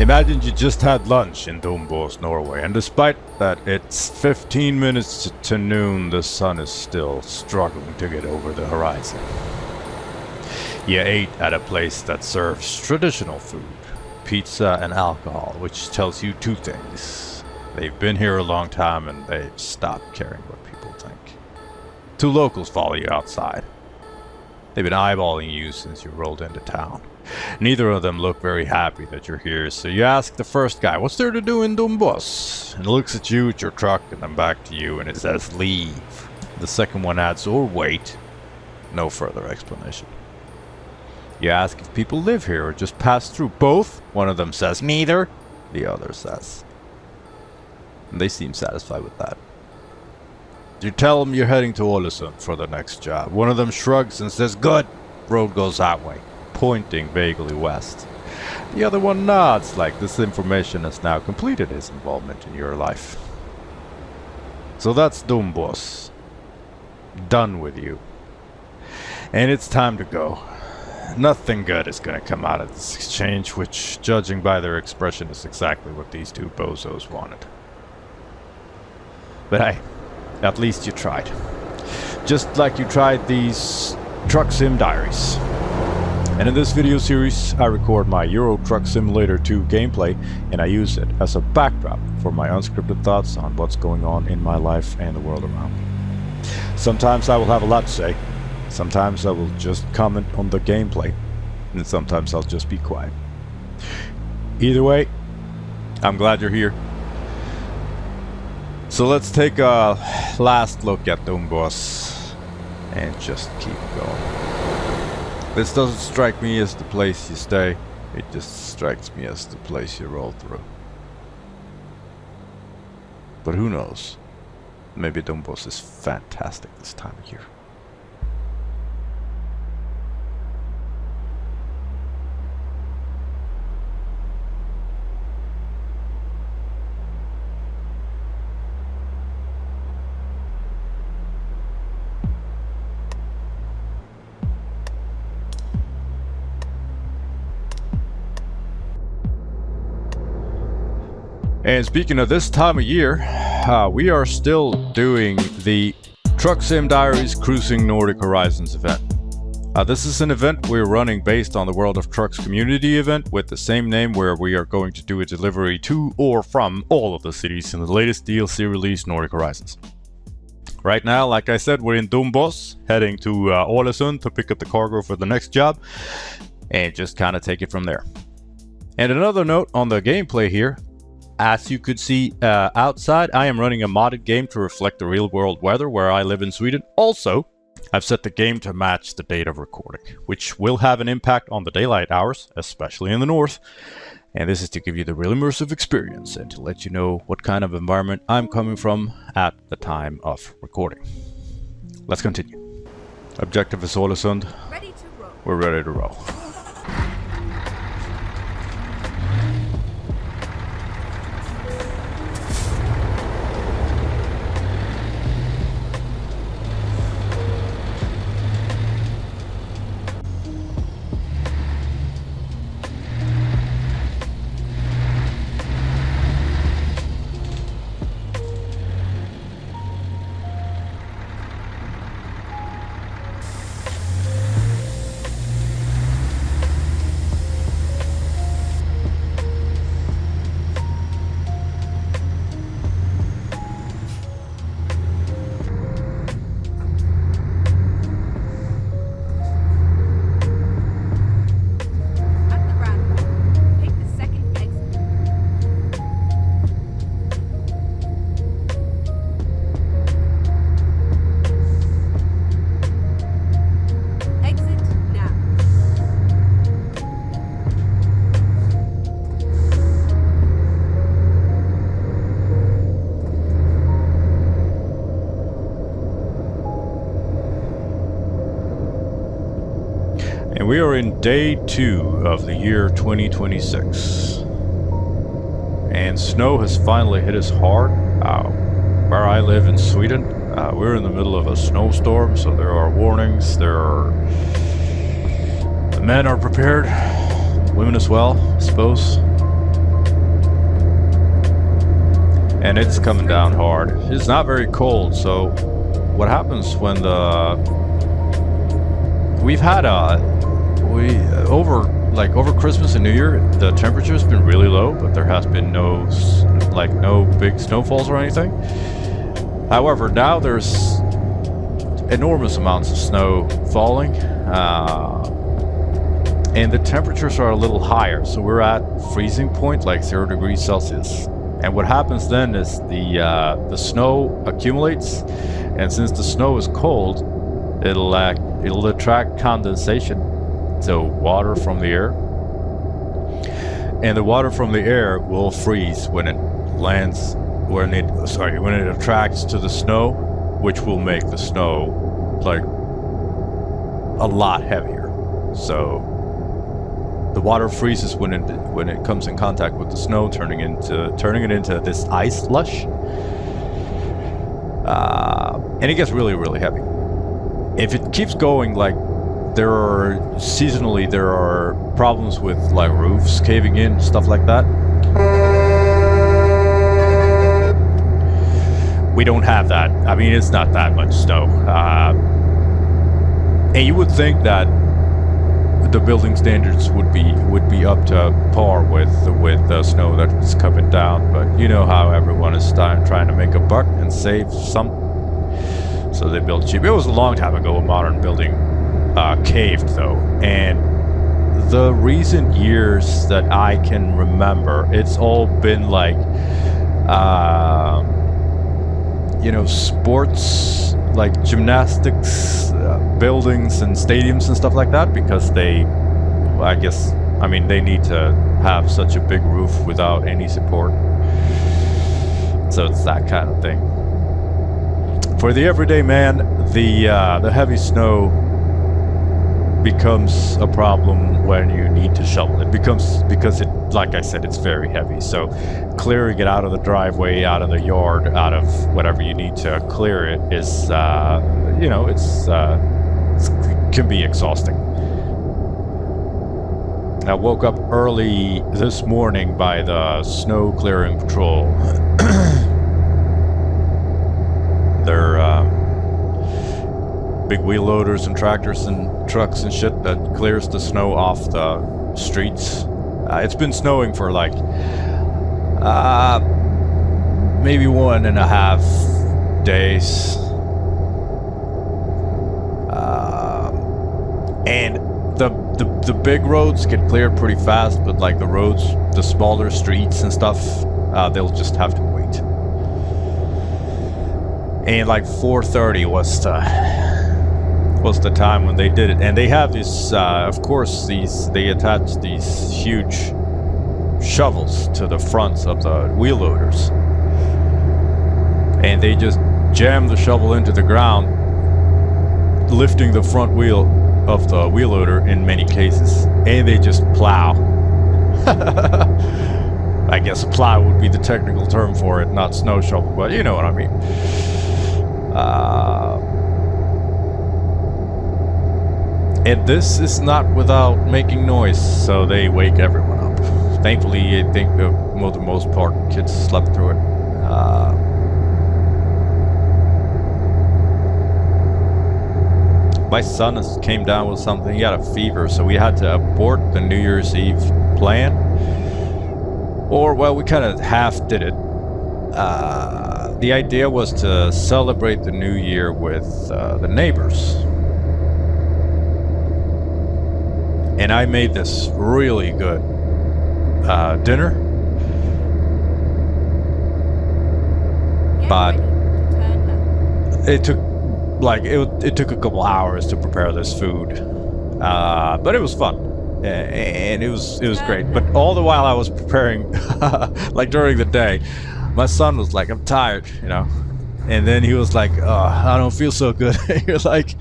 Imagine you just had lunch in Dombås, Norway, and despite that it's 15 minutes to noon, the sun is still struggling to get over the horizon. You ate at a place that serves traditional food, pizza and alcohol, which tells you two things. They've been here a long time and they've stopped caring what people think. Two locals follow you outside. They've been eyeballing you since you rolled into town. Neither of them look very happy that you're here, so you ask the first guy, what's there to do in Dombås? And looks at you, at your truck, and then back to you, and it says leave. The second one adds, or wait. No further explanation. You ask if people live here or just pass through. Both. One of them says, neither. The other says. And they seem satisfied with that. You tell them you're heading to Ålesund for the next job. One of them shrugs and says, good. Road goes that way, pointing vaguely west. The other one nods, like this information has now completed his involvement in your life. So that's Dombås. Done with you. And it's time to go. Nothing good is going to come out of this exchange, which, judging by their expression, is exactly what these two bozos wanted. But hey, at least you tried. Just like you tried these Truck Sim Diaries. And in this video series, I record my Euro Truck Simulator 2 gameplay, and I use it as a backdrop for my unscripted thoughts on what's going on in my life and the world around me. Sometimes I will have a lot to say, sometimes I will just comment on the gameplay, and sometimes I'll just be quiet. Either way, I'm glad you're here. So let's take a last look at Dombås and just keep going. This doesn't strike me as the place you stay, it just strikes me as the place you roll through. But who knows? Maybe Dombås is fantastic this time of year. And speaking of this time of year, we are still doing the Truck Sim Diaries Cruising Nordic Horizons event. This is an event we're running based on the World of Trucks community event with the same name, where we are going to do a delivery to or from all of the cities in the latest DLC release, Nordic Horizons. Right now, like I said, we're in Dombås, heading to Ålesund to pick up the cargo for the next job, and just kind of take it from there. And another note on the gameplay here. As you could see outside, I am running a modded game to reflect the real world weather where I live in Sweden. Also, I've set the game to match the date of recording, which will have an impact on the daylight hours, especially in the north. And this is to give you the real immersive experience and to let you know what kind of environment I'm coming from at the time of recording. Let's continue. Objective is Ålesund. Ready to roll. We're ready to roll. And we are in day 2 of the year 2026. And snow has finally hit us hard. Where I live in Sweden, we're in the middle of a snowstorm, so there are warnings. The men are prepared, women as well, I suppose. and it's coming down hard. It's not very cold, so what happens when we've had over Christmas and New Year, the temperature's been really low, but there has been no big snowfalls or anything. However, now there's enormous amounts of snow falling, and the temperatures are a little higher, so we're at freezing point, like 0 degrees Celsius. And what happens then is the snow accumulates, and since the snow is cold, it'll attract condensation, so water from the air, and the water from the air will freeze when it lands, when it attracts to the snow, which will make the snow like a lot heavier. So the water freezes when it comes in contact with the snow, turning it into this ice slush, and it gets really, really heavy. If it keeps going, like there are problems with like roofs caving in, stuff like that. We don't have that. I mean, it's not that much snow, and you would think that the building standards would be up to par with the snow that is coming down, but you know how everyone is trying to make a buck and save some, so they build cheap. It was a long time ago a modern building caved though, and the recent years that I can remember, it's all been like sports, like gymnastics buildings and stadiums and stuff like that, because they need to have such a big roof without any support. So it's that kind of thing. For the everyday man, the heavy snow becomes a problem when you need to shovel it. Because it, like I said, it's very heavy. So clearing it out of the driveway, out of the yard, out of whatever you need to clear it is, it can be exhausting. I woke up early this morning by the snow clearing patrol. They're big wheel loaders and tractors and trucks and shit that clears the snow off the streets. It's been snowing for like maybe 1.5 days, and the big roads get cleared pretty fast, but like the smaller streets and stuff, they'll just have to wait. And like 4:30 was the time when they did it, and they have this of course they attach these huge shovels to the fronts of the wheel loaders, and they just jam the shovel into the ground, lifting the front wheel of the wheel loader in many cases, and they just plow. I guess a plow would be the technical term for it, not snow shovel, but you know what I mean. And this is not without making noise, so they wake everyone up. Thankfully, I think for the most part, kids slept through it. My son came down with something. He had a fever, so we had to abort the New Year's Eve plan. Or, well, we kind of half did it. The idea was to celebrate the new year with the neighbors. And I made this really good dinner. But it took it took a couple hours to prepare this food. But it was fun. And it was great. But all the while I was preparing, like during the day, my son was like, "I'm tired," and then he was like, "I don't feel so good." You're like,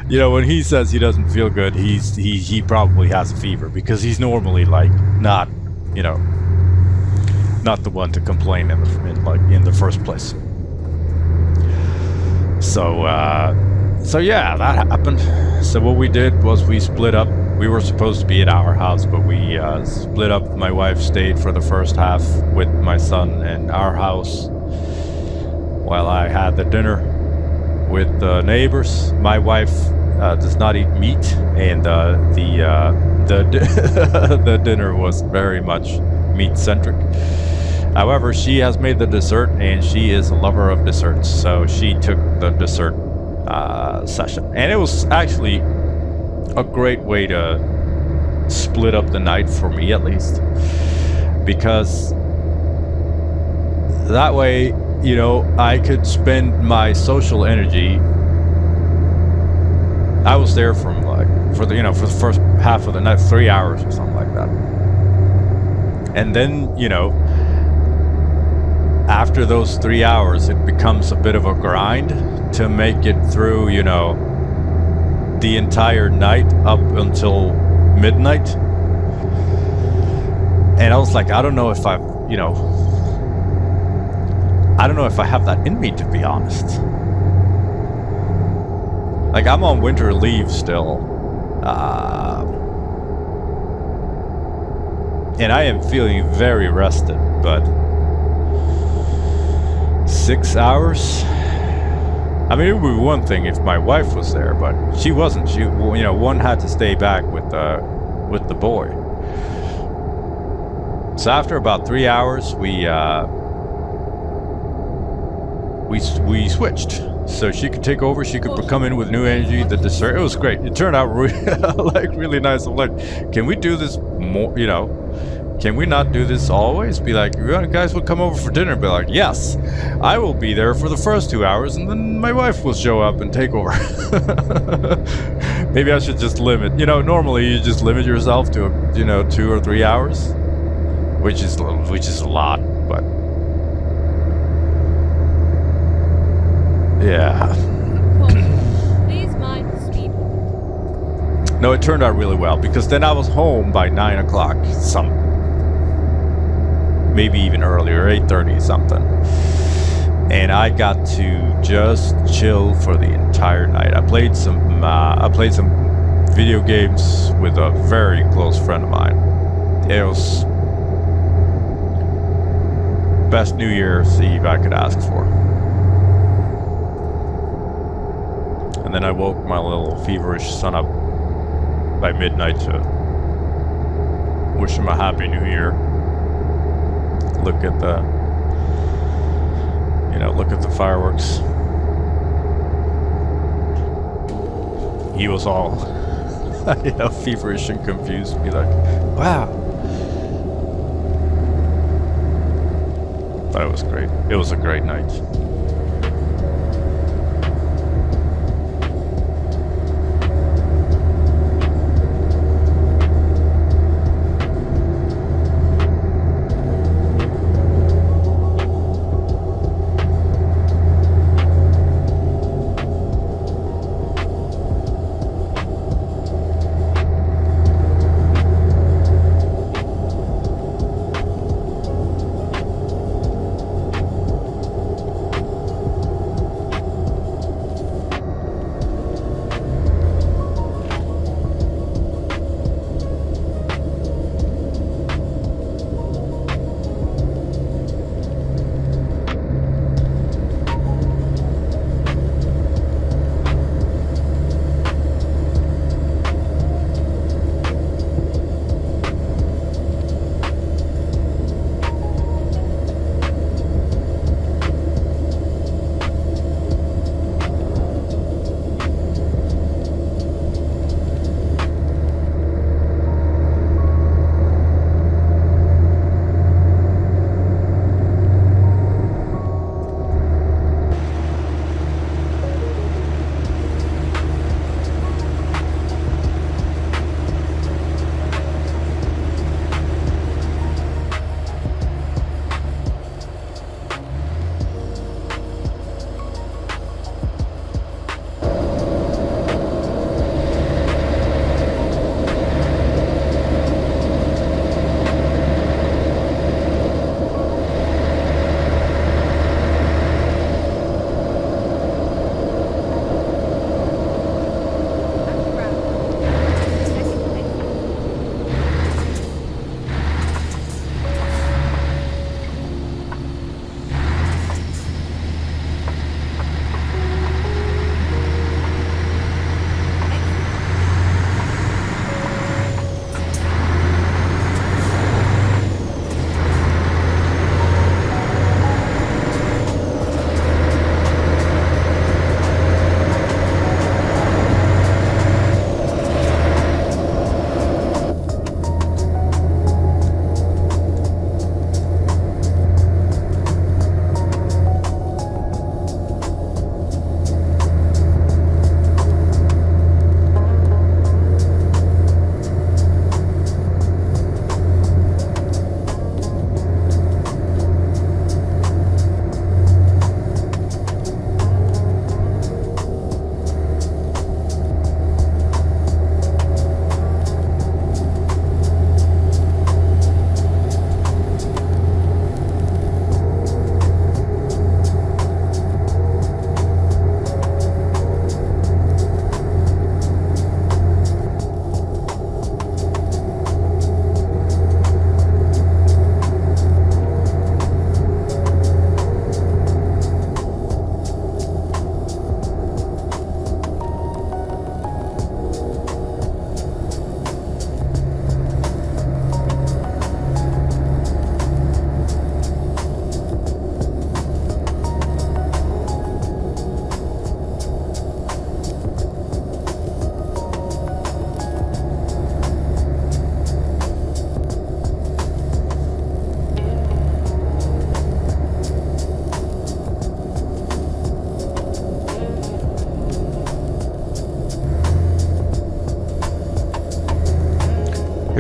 when he says he doesn't feel good, he probably has a fever, because he's normally like not the one to complain in the first place. So yeah, that happened. So what we did was we split up. We were supposed to be at our house, but we split up. My wife stayed for the first half with my son in our house, while I had the dinner with the neighbors. My wife does not eat meat, and the dinner was very much meat-centric. However, she has made the dessert, and she is a lover of desserts, so she took the dessert session. And it was actually a great way to split up the night, for me at least, because that way, you know, I could spend my social energy. I was there from for the first half of the night, 3 hours or something like that. And then, you know, after those 3 hours, it becomes a bit of a grind to make it through, you know, the entire night up until midnight. And I was like, I don't know if I have that in me, to be honest. Like, I'm on winter leave still. And I am feeling very rested, but 6 hours? I mean, it would be one thing if my wife was there, but she wasn't. She, you know, one had to stay back with the boy. So after about 3 hours, we switched. So she could take over. She could come in with new energy. The dessert, it was great. It turned out really nice. I'm like, can we do this more? You know, can we not do this always? Be like, you guys will come over for dinner. Be like, yes, I will be there for the first 2 hours, and then my wife will show up and take over. Maybe I should just limit. You know, normally you just limit yourself to 2 or 3 hours, which is a lot, but. Yeah. Please mind the speed. No, it turned out really well, because then I was home by 9 o'clock, maybe even earlier, 8:30 something. And I got to just chill for the entire night. I played some video games with a very close friend of mine. It was best New Year's Eve I could ask for. And then I woke my little feverish son up by midnight to wish him a happy new year. Look at the fireworks. He was all feverish and confused. Be like, wow. But it was great. It was a great night.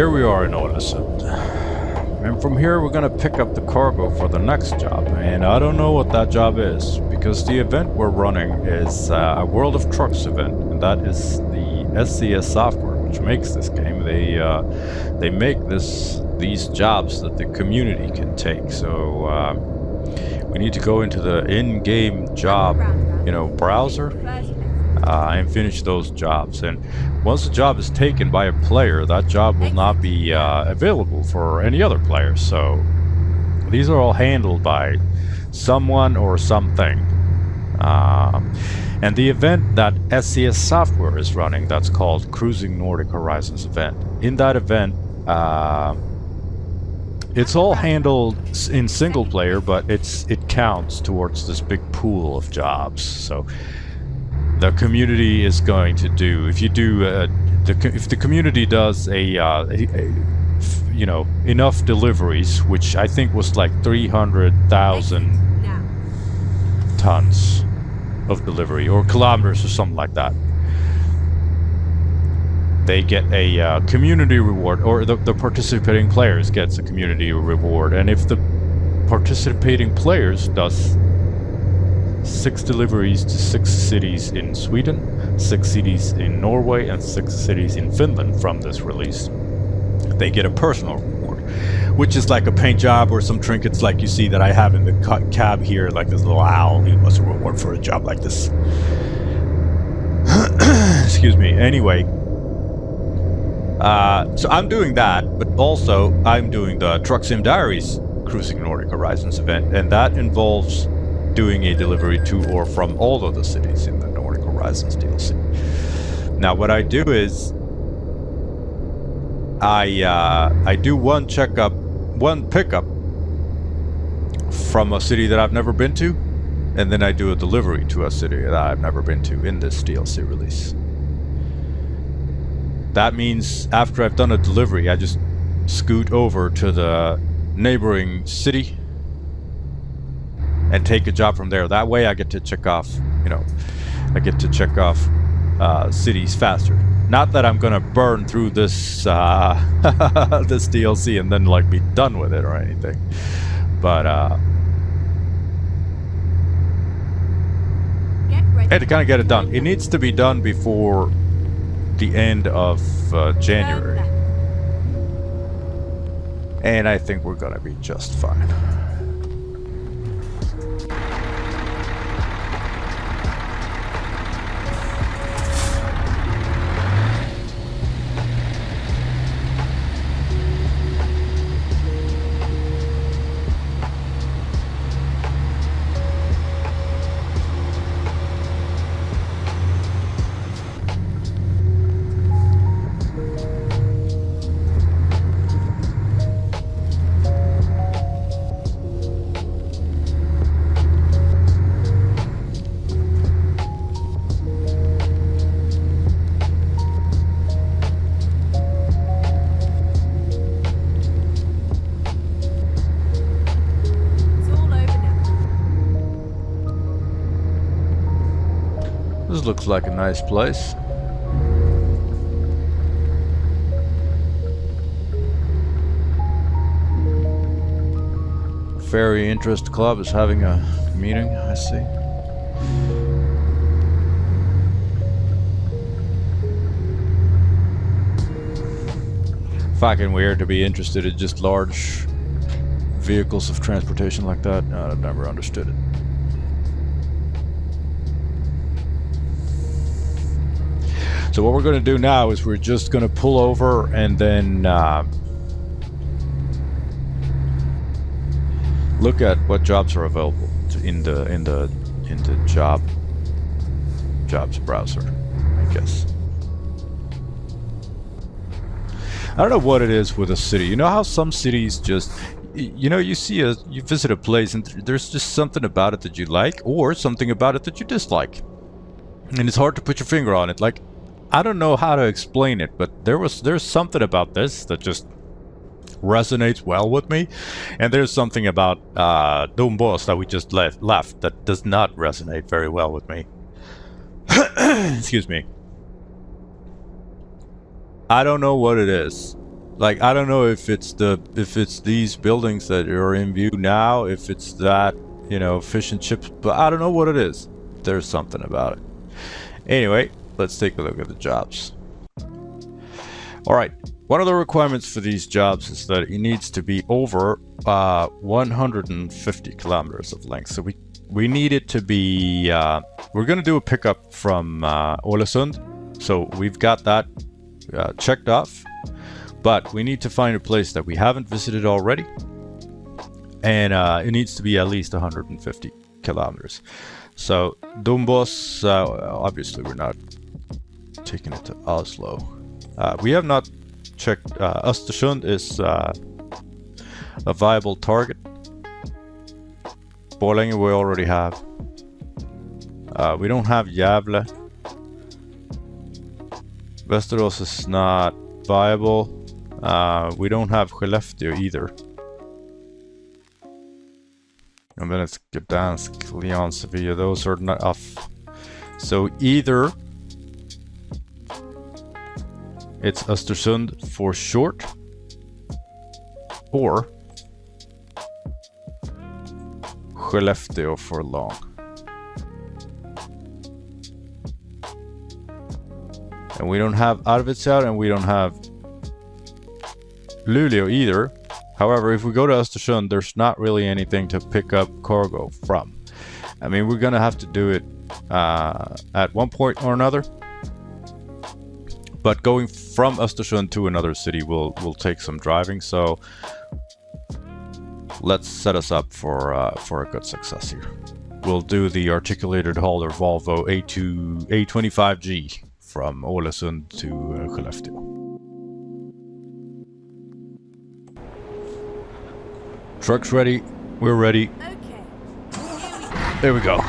here we are in Ålesund. And from here we're gonna pick up the cargo for the next job. And I don't know what that job is, because the event we're running is a World of Trucks event, and that is the SCS software which makes this game. They make these jobs that the community can take. So we need to go into the in-game job, browser, and finish those jobs. And once the job is taken by a player, that job will not be available for any other player. So these are all handled by someone or something. And the event that SCS software is running, that's called Cruising Nordic Horizons event. In that event, it's all handled in single player, but it counts towards this big pool of jobs. So the community is going to do, if the community does enough deliveries, which I think was like 300,000 tons of delivery, or kilometers or something like that, they get a community reward, or the participating players gets a community reward. And if the participating players does 6 deliveries to 6 cities in Sweden, 6 cities in Norway, and 6 cities in Finland from this release, they get a personal reward, which is like a paint job or some trinkets like you see that I have in the cab here, like this little owl. He was a reward for a job like this. Excuse me. Anyway, so I'm doing that, but also I'm doing the Truck Sim Diaries Cruising Nordic Horizons event, and that involves doing a delivery to or from all of the cities in the Nordic Horizons DLC. Now what I do is I do one pickup from a city that I've never been to, and then I do a delivery to a city that I've never been to in this DLC release. That means after I've done a delivery, I just scoot over to the neighboring city and take a job from there. That way I get to check off, cities faster. Not that I'm gonna burn through this this DLC and then like be done with it or anything, but to kind of get it done. It needs to be done before the end of January, and I think we're gonna be just fine. This looks like a nice place. Ferry Interest Club is having a meeting, I see. Fucking weird to be interested in just large vehicles of transportation like that. I've never understood it. So what we're going to do now is we're just going to pull over and then look at what jobs are available in the jobs browser, I guess. I don't know what it is with a city. You know how some cities just, you visit a place and there's just something about it that you like, or something about it that you dislike, and it's hard to put your finger on it. Like, I don't know how to explain it, but there's something about this that just resonates well with me, and there's something about Dombås that we just left that does not resonate very well with me. Excuse me. I don't know what it is. Like, I don't know if it's these buildings that are in view now, if it's that, you know, fish and chips, but I don't know what it is. There's something about it. Anyway, let's take a look at the jobs. All right, one of the requirements for these jobs is that it needs to be over 150 kilometers of length. So we need it to be, we're going to do a pickup from Ålesund. So we've got that checked off. But we need to find a place that we haven't visited already. And it needs to be at least 150 kilometers. So Dombås, obviously we're not taking it to Oslo. We have not checked, Östersund is a viable target. Borlänge we already have. We don't have Gävle. Västerås is not viable. We don't have Skellefteå either. And then it's Gdansk, Lyon, Sevilla. Those are not off. So either it's Östersund for short, or Skellefteå for long. And we don't have Arvidsjaur, and we don't have Luleå either. However, if we go to Östersund, there's not really anything to pick up cargo from. I mean, we're gonna have to do it at one point or another. But going from Östersund to another city will take some driving. So let's set us up for a good success here. We'll do the articulated hauler Volvo A25G from Ålesund to Skellefteå. Truck's ready. We're ready. Okay. There we go.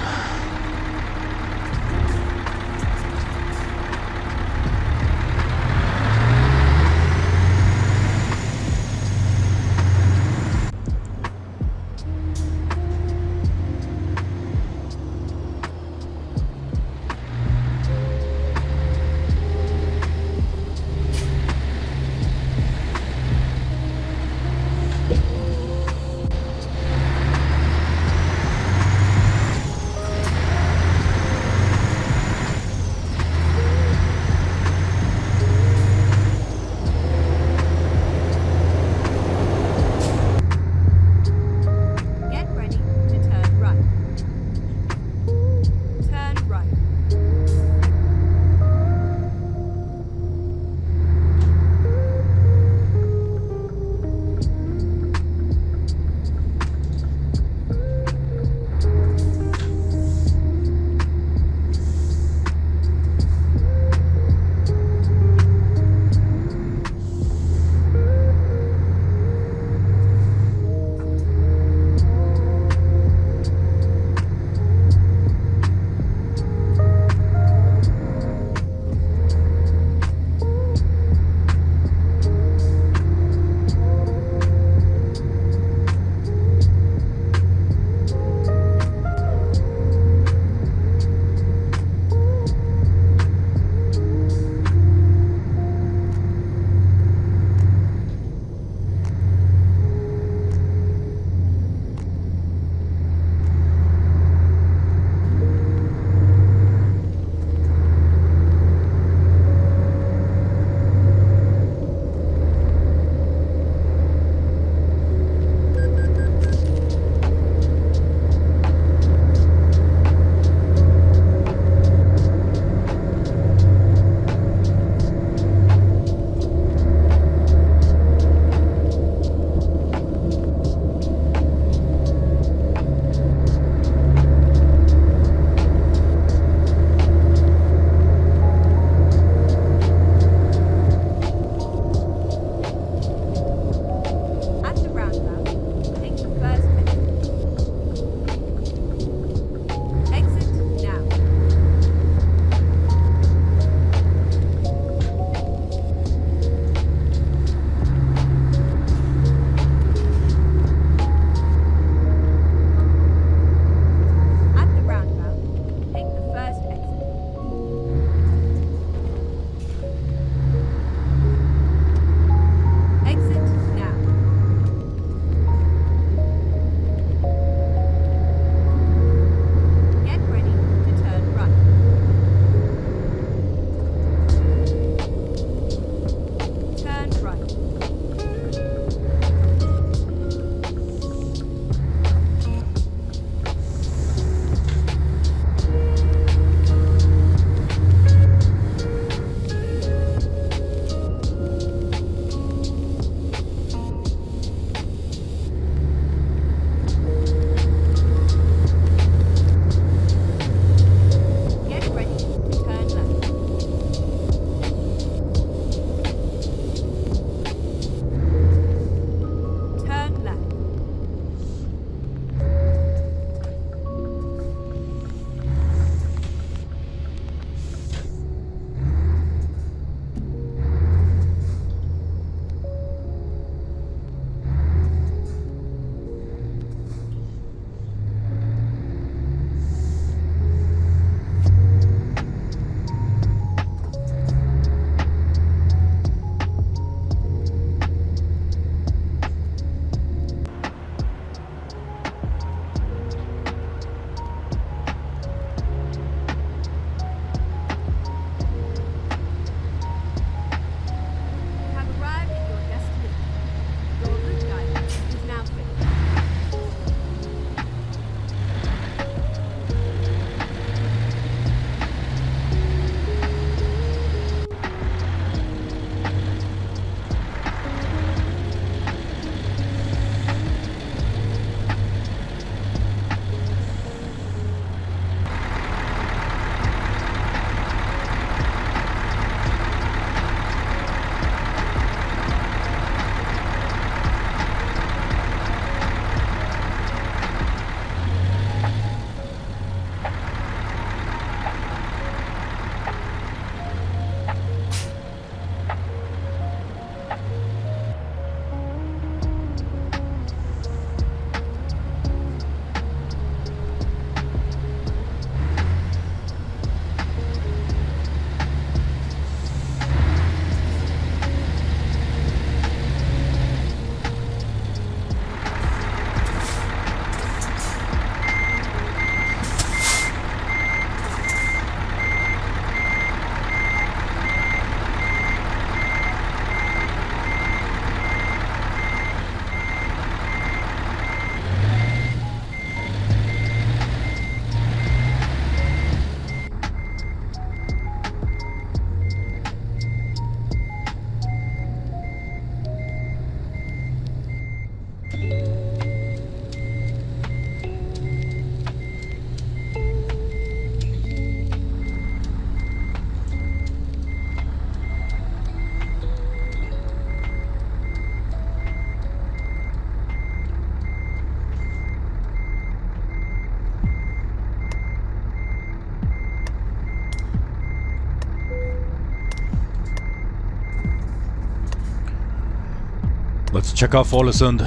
let's check off Ålesund.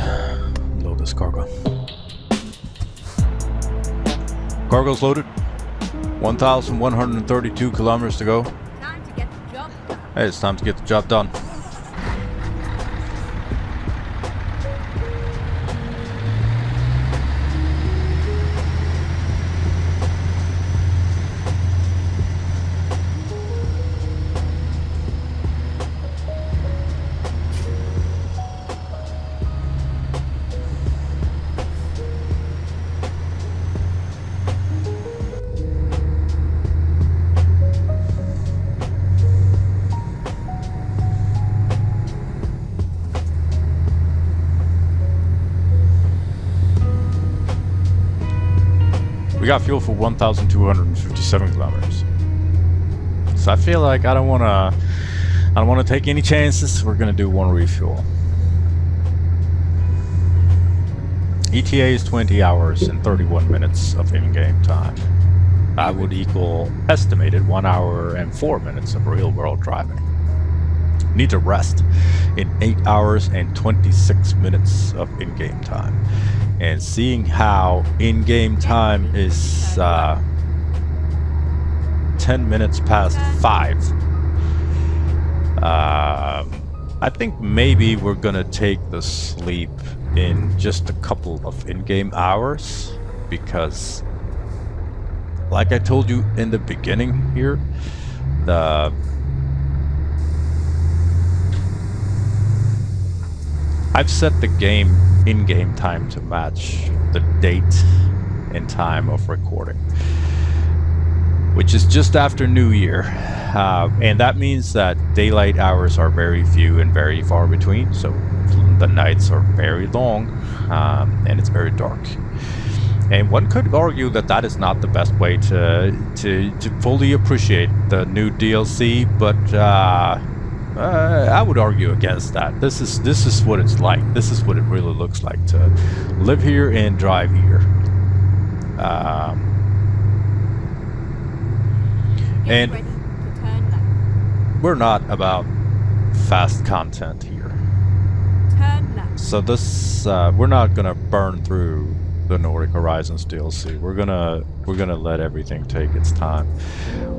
Load this cargo. Cargo's loaded. 1,132 kilometers to go. Time to get the job done. Hey, it's time to get the job done. We got fuel for 1,257 kilometers. So I feel like I don't wanna take any chances. We're gonna do one refuel. ETA is 20 hours and 31 minutes of in-game time. That would equal estimated 1 hour and 4 minutes of real-world driving. Need to rest in 8 hours and 26 minutes of in-game time. And seeing how in-game time is 10 minutes past 5, I think maybe we're gonna take the sleep in just a couple of in-game hours, because like I told you in the beginning here, I've set the game in-game time to match the date and time of recording, which is just after New Year, and that means that daylight hours are very few and very far between, so the nights are very long, and it's very dark. And one could argue that that is not the best way to fully appreciate the new DLC, but I would argue against that. This is what it's like. This is what it really looks like to live here and drive here. And Ready to turn left. we're not about fast content here. Turn left. So this we're not gonna burn through the Nordic Horizons DLC. We're gonna let everything take its time.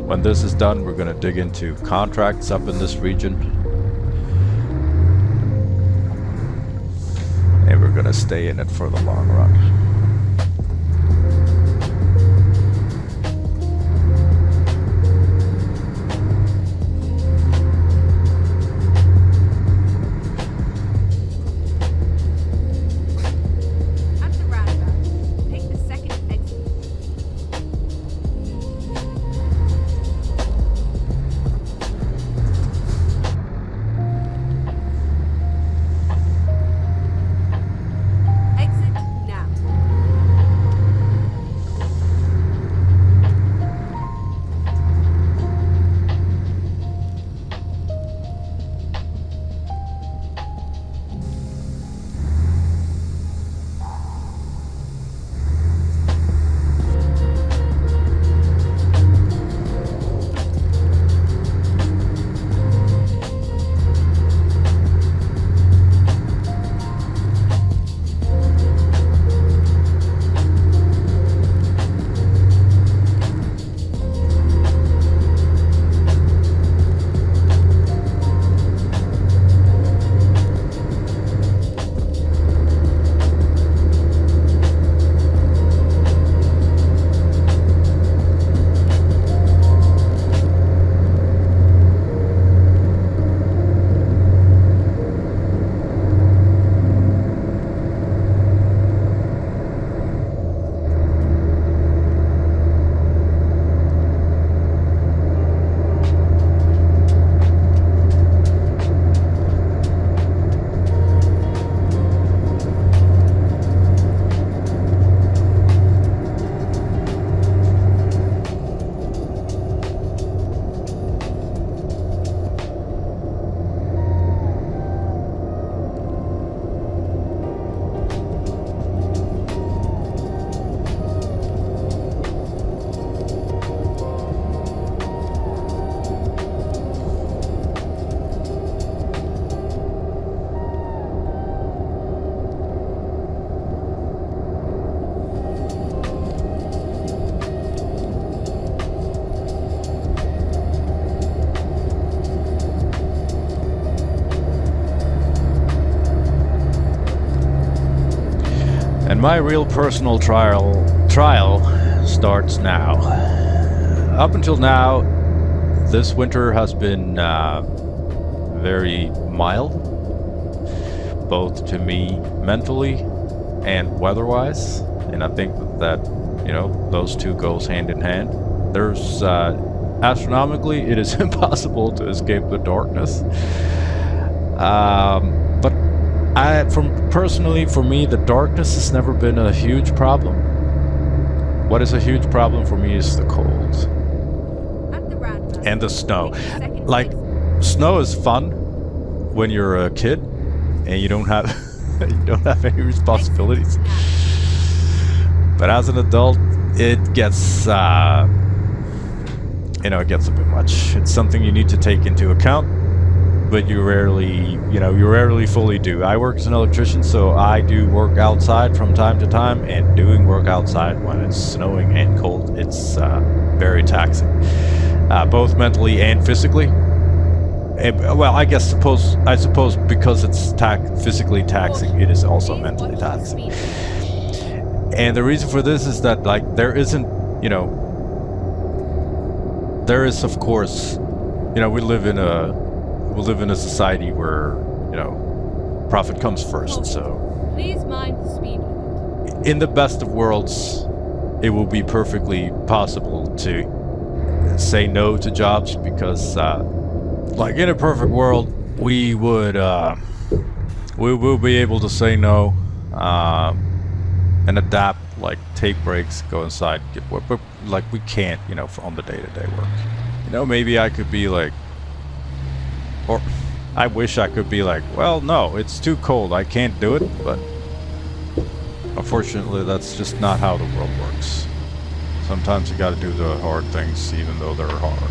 When this is done, we're gonna dig into contracts up in this region, and we're gonna stay in it for the long run. At the roundabout, take the second exit. Exit now. And my real personal trial starts now. Up until now, this winter has been very mild, both to me mentally and weather-wise, and I think that, you know, those two goes hand in hand. There's astronomically, it is impossible to escape the darkness. But personally, for me, the darkness has never been a huge problem. What is a huge problem for me is the cold and the snow. Like, snow is fun when you're a kid and you don't have you don't have any responsibilities. But as an adult, it gets you know, it gets a bit much. It's something you need to take into account, but you rarely fully do. I work as an electrician, so I do work outside from time to time, and doing work outside when it's snowing and cold, it's very taxing, both mentally and physically. Well, I suppose because it's physically taxing, it is also mentally taxing. And the reason for this is that, like, there is, of course, you know, we live in a society where, you know, profit comes first. So Please mind the speed limit. in the best of worlds, it will be perfectly possible to say no to jobs because, like, in a perfect world, we will be able to say no, and adapt, like take breaks, go inside, get work, but like we can't, you know, on the day-to-day work. You know, maybe I could be like, or I wish I could be like, well, no, it's too cold, I can't do it, but unfortunately that's just not how the world works. Sometimes you gotta do the hard things even though they're hard.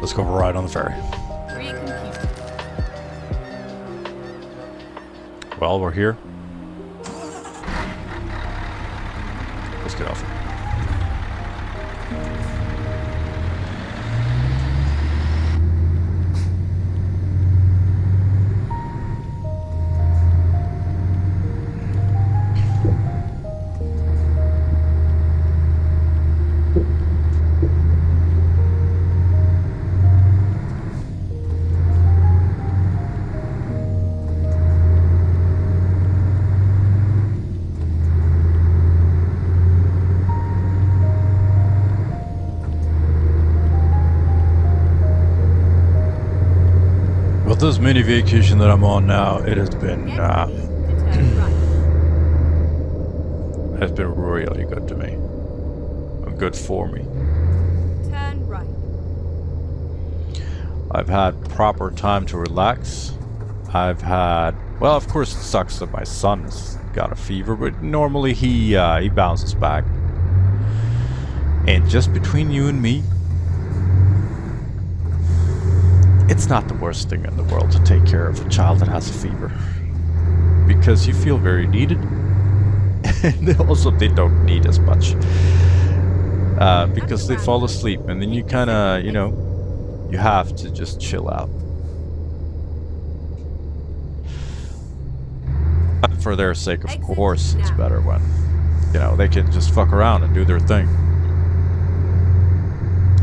Let's go for a ride on the ferry. Recompute. Well, we're here. Let's get off. This mini vacation that I'm on now, it has been has been really good to me, and good for me. Turn right. I've had proper time to relax. I've had, well, of course it sucks that my son's got a fever, but normally he bounces back. And just between you and me, it's not the worst thing in the world to take care of a child that has a fever, because you feel very needed, and also they don't need as much, because they fall asleep, and then you kind of, you know, you have to just chill out. But for their sake, of course, it's better when, you know, they can just fuck around and do their thing.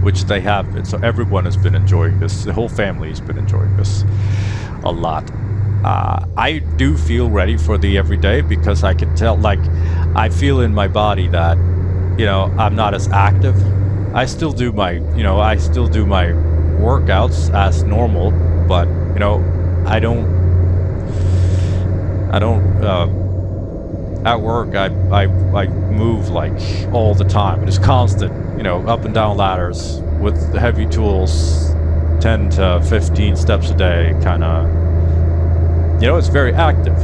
Which they have been, so everyone has been enjoying this. The whole family has been enjoying this a lot. I do feel ready for the everyday, because I can tell, like, I feel in my body that, you know, I'm not as active. I still do my, you know, I still do my workouts as normal, but, you know, I don't at work, I move like all the time. It is constant, you know, up and down ladders with heavy tools, 10 to 15 steps a day, kind of. You know, it's very active.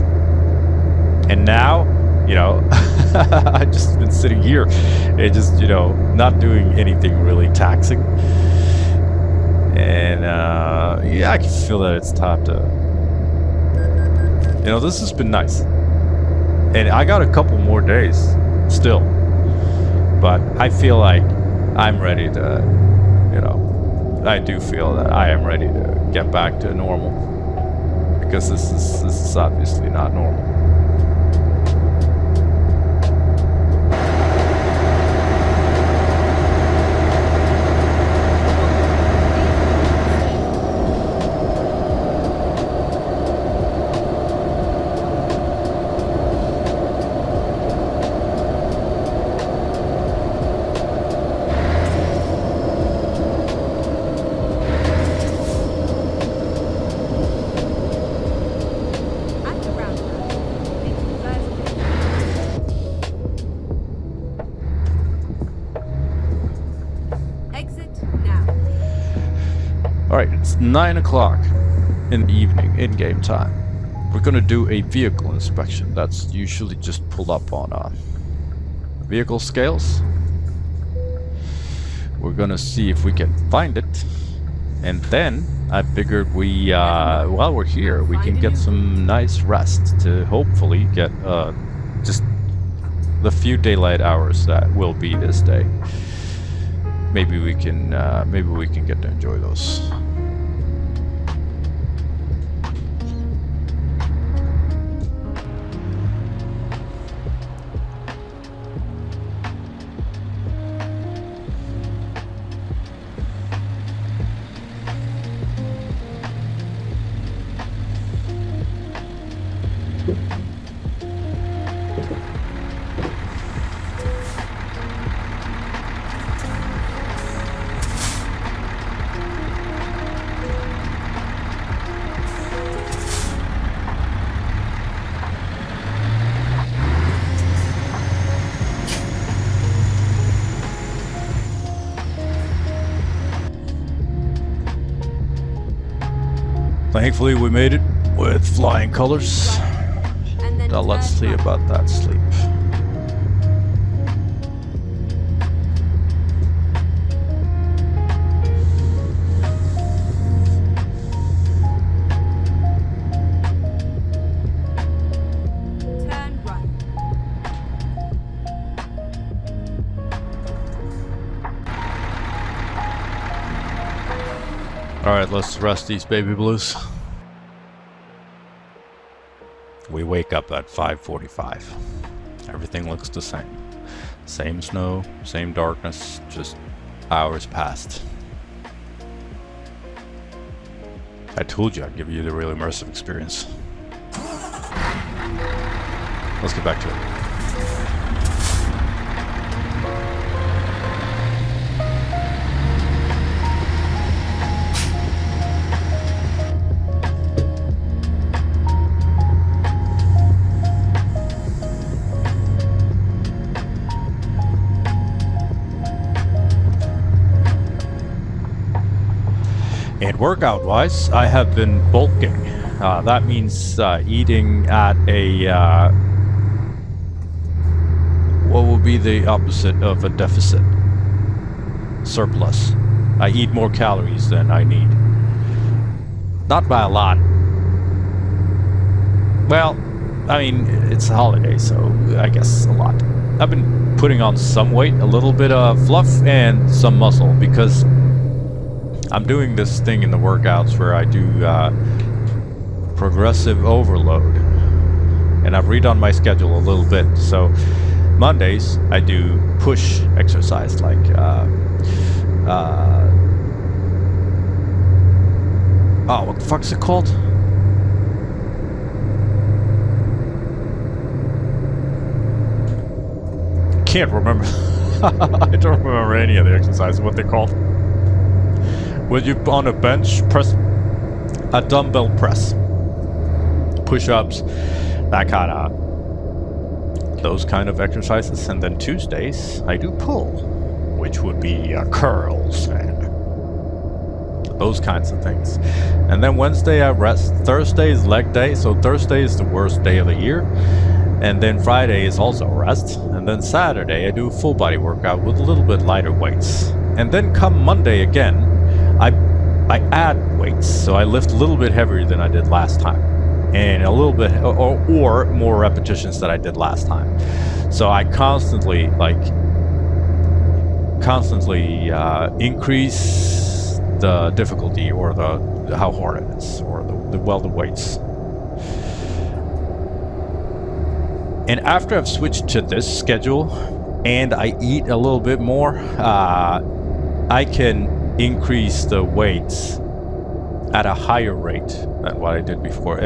And now, you know, I just been sitting here and just, you know, not doing anything really taxing. And yeah, I can feel that it's time to, you know, this has been nice. And I got a couple more days still, but I feel like I'm ready to, you know, I do feel that I am ready to get back to normal, because this is obviously not normal. Alright, it's 9 o'clock in the evening, in-game time. We're gonna do a vehicle inspection. That's usually just pulled up on vehicle scales. We're gonna see if we can find it. And then, I figured we, while we're here, we can get some nice rest to hopefully get, just the few daylight hours that will be this day. Maybe we can get to enjoy those. Thankfully, we made it with flying colors. Now let's see about that sleep. Turn right. Alright, let's rest these baby blues. We wake up at 5:45. Everything looks the same. Same snow, same darkness, just hours passed. I told you I'd give you the real immersive experience. Let's get back to it. And workout-wise, I have been bulking. That means eating at a... what would be the opposite of a deficit? Surplus. I eat more calories than I need. Not by a lot. Well, I mean, it's a holiday, so I guess a lot. I've been putting on some weight, a little bit of fluff, and some muscle, because I'm doing this thing in the workouts where I do progressive overload, and I've redone my schedule a little bit. So Mondays I do push exercise, like oh, what the fuck's it called? Can't remember. I don't remember any of the exercises, what they're called. When you on a bench press, a dumbbell press, push-ups, that kind of those kind of exercises. And then Tuesdays, I do pull, which would be curls and those kinds of things. And then Wednesday I rest. Thursday is leg day, so Thursday is the worst day of the year. And then Friday is also rest. And then Saturday I do a full body workout with a little bit lighter weights. And then come Monday again, I add weights, so I lift a little bit heavier than I did last time, and a little bit or more repetitions than I did last time. So I constantly increase the difficulty or the how hard it is, or the weights. And after I've switched to this schedule and I eat a little bit more, I can increase the weights at a higher rate than what I did before.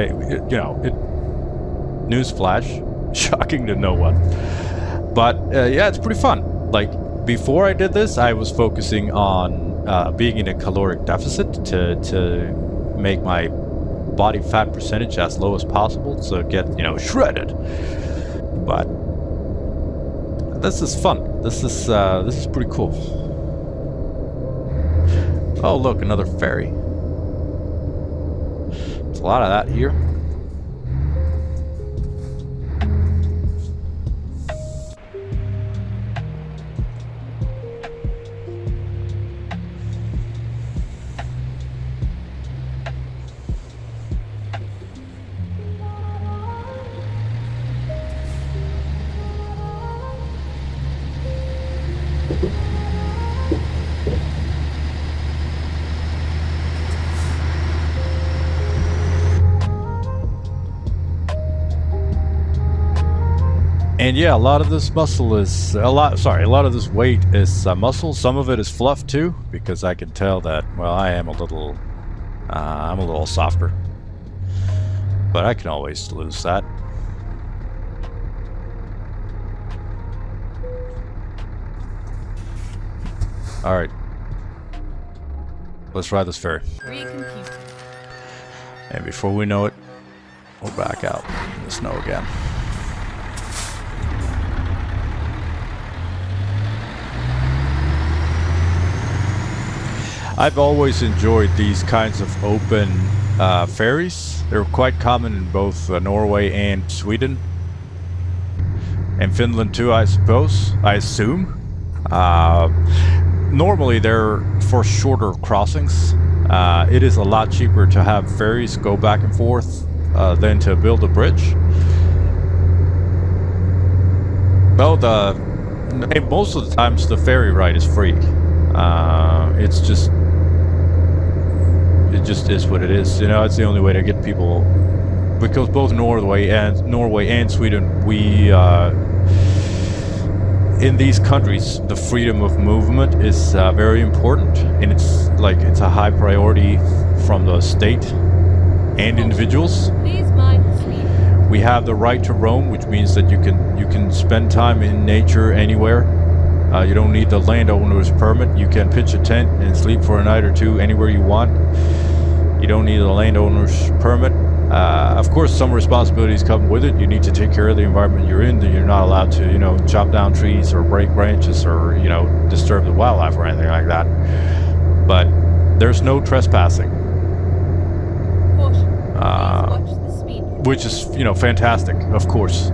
Newsflash, shocking to no one. But yeah, it's pretty fun. Like, before I did this, I was focusing on being in a caloric deficit to make my body fat percentage as low as possible, so get, shredded. But this is fun. This is pretty cool. Oh, look, another ferry. There's a lot of that here. And yeah, a lot of this muscle is a lot of this weight is muscle. Some of it is fluff too, because I can tell that, well, I'm a little softer, but I can always lose that. All right, let's ride this ferry. Recomputing. And before we know it, we're back out in the snow again. I've always enjoyed these kinds of open ferries. They're quite common in both Norway and Sweden. And Finland too, I assume. Normally they're for shorter crossings. It is a lot cheaper to have ferries go back and forth than to build a bridge. Well, most of the times the ferry ride is free. It just is what it is. It's the only way to get people, because both Norway and Sweden, we in these countries the freedom of movement is very important, and it's a high priority from the state and individuals. Please mind the speed. We have the right to roam, which means that you can spend time in nature anywhere. You don't need the landowner's permit. You can pitch a tent and sleep for a night or two anywhere you want. You don't need the landowner's permit. Of course, some responsibilities come with it. You need to take care of the environment you're in. You're not allowed to, chop down trees or break branches or, disturb the wildlife or anything like that. But there's no trespassing. Caution. Please watch the speed. Which is, fantastic, of course.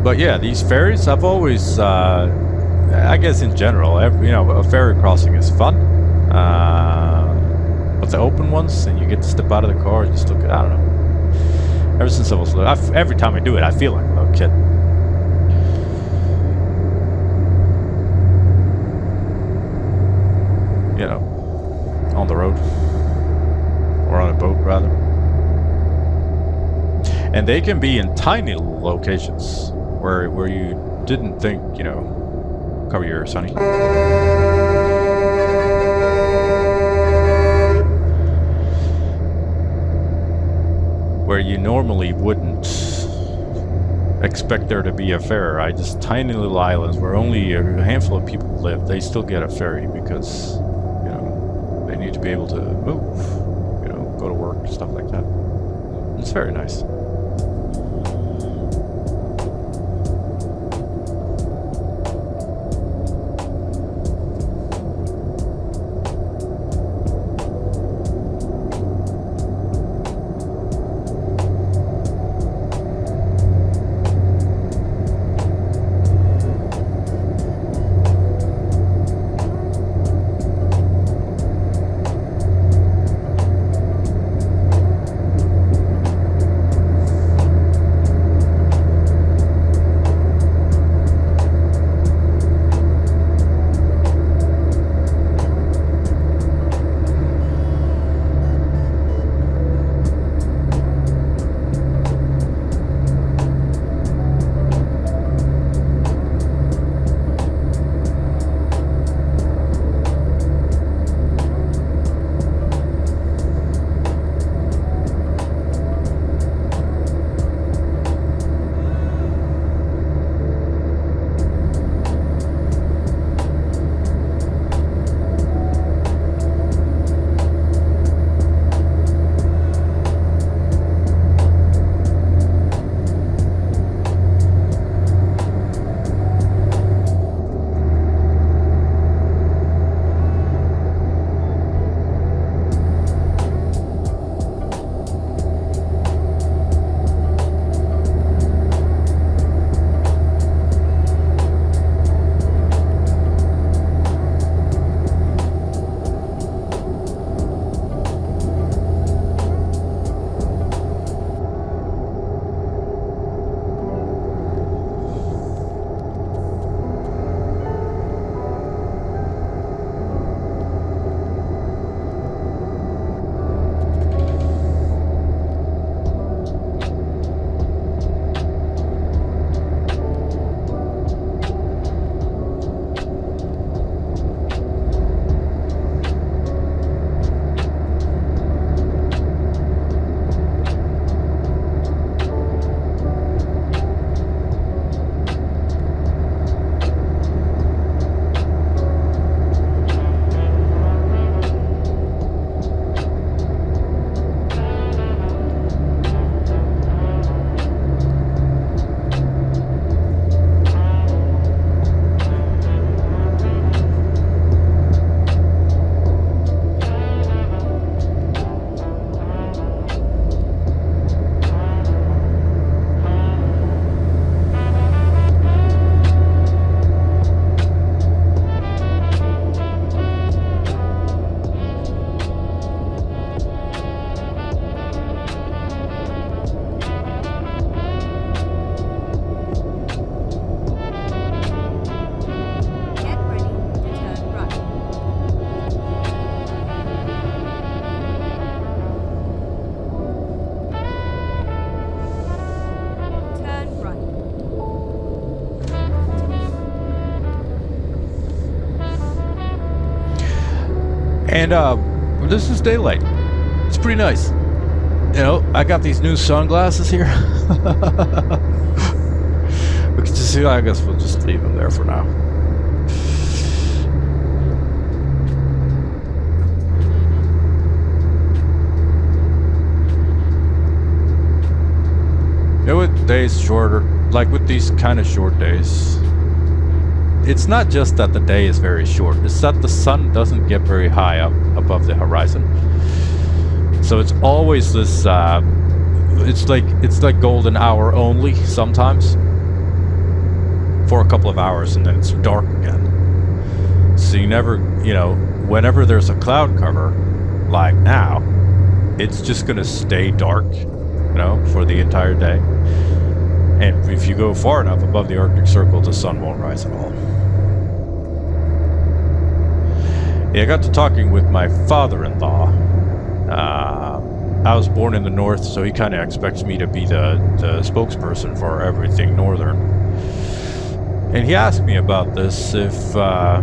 But yeah, these ferries, I've always, I guess in general, a ferry crossing is fun. But the open ones, and you get to step out of the car and just look at, I don't know. Ever since I was little, every time I do it, I feel like a little kid. On the road. Or on a boat, rather. And they can be in tiny little locations where you didn't think, cover your ears, honey. Where you normally wouldn't expect there to be a ferry. Just tiny little islands where only a handful of people live, they still get a ferry because, they need to be able to move, go to work, stuff like that. It's very nice. And this is daylight. It's pretty nice. You know, I got these new sunglasses here. We can just see. I guess we'll just leave them there for now. You know, with days shorter, like with these kind of short days, it's not just that the day is very short, it's that the sun doesn't get very high up above the horizon. So it's always this, it's like golden hour only sometimes, for a couple of hours, and then it's dark again. So you never, you know, whenever there's a cloud cover, like now, it's just gonna stay dark, you know, for the entire day. And if you go far enough above the Arctic Circle, the sun won't rise at all. Yeah, I got to talking with my father-in-law. I was born in the north, so he kind of expects me to be the spokesperson for everything northern. And he asked me about this, if the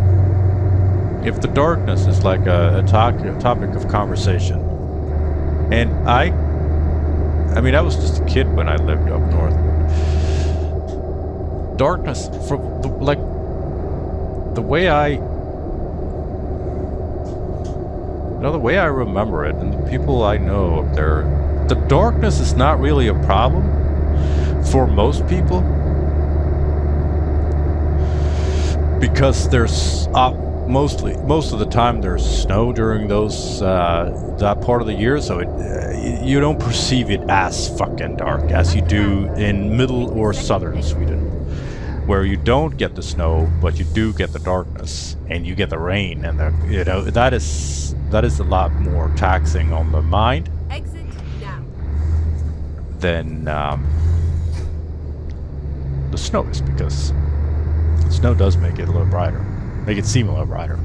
darkness is like a topic of conversation. And I mean, I was just a kid when I lived up north. Darkness, from the way I remember it, and the people I know up there, the darkness is not really a problem for most people, because there's most of the time there's snow during those that part of the year, so you don't perceive it as fucking dark as you do in middle or southern Sweden, where you don't get the snow, but you do get the darkness, and you get the rain, and that is a lot more taxing on the mind than the snow is, because the snow does make it a little brighter, make it seem a little brighter.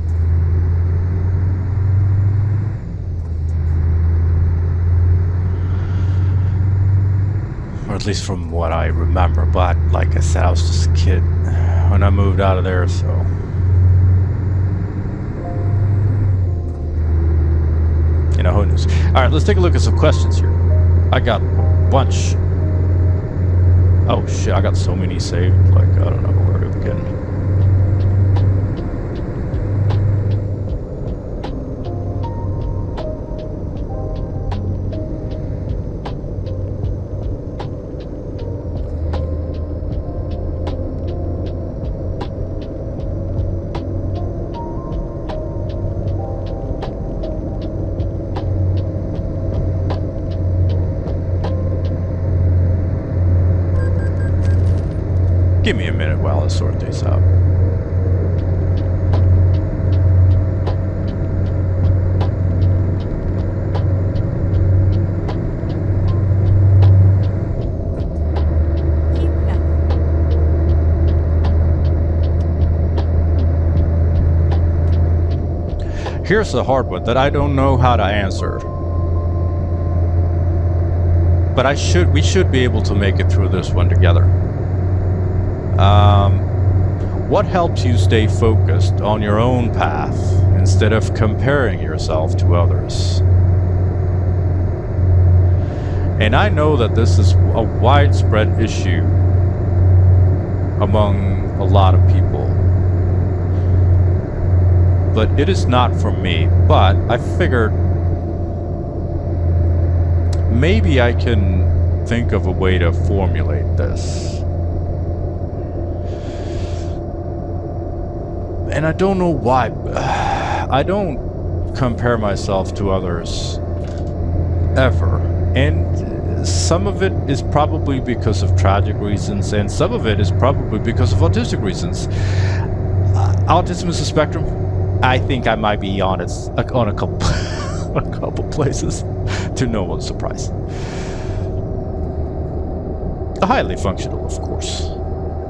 Or at least from what I remember, but like I said, I was just a kid when I moved out of there, so. You know, who knows? Alright, let's take a look at some questions here. I got a bunch. Oh shit, I got so many saved, like, I don't know where to begin. Give me a minute while I sort these out. Keep left. Here's the hard one that I don't know how to answer. But we should be able to make it through this one together. What helps you stay focused on your own path instead of comparing yourself to others? And I know that this is a widespread issue among a lot of people, but it is not for me. But I figured maybe I can think of a way to formulate this. And I don't know why. I don't compare myself to others ever. And some of it is probably because of tragic reasons, and some of it is probably because of autistic reasons. Autism is a spectrum. I think I might be on it on a couple a couple places, to no one's surprise. Highly functional, of course.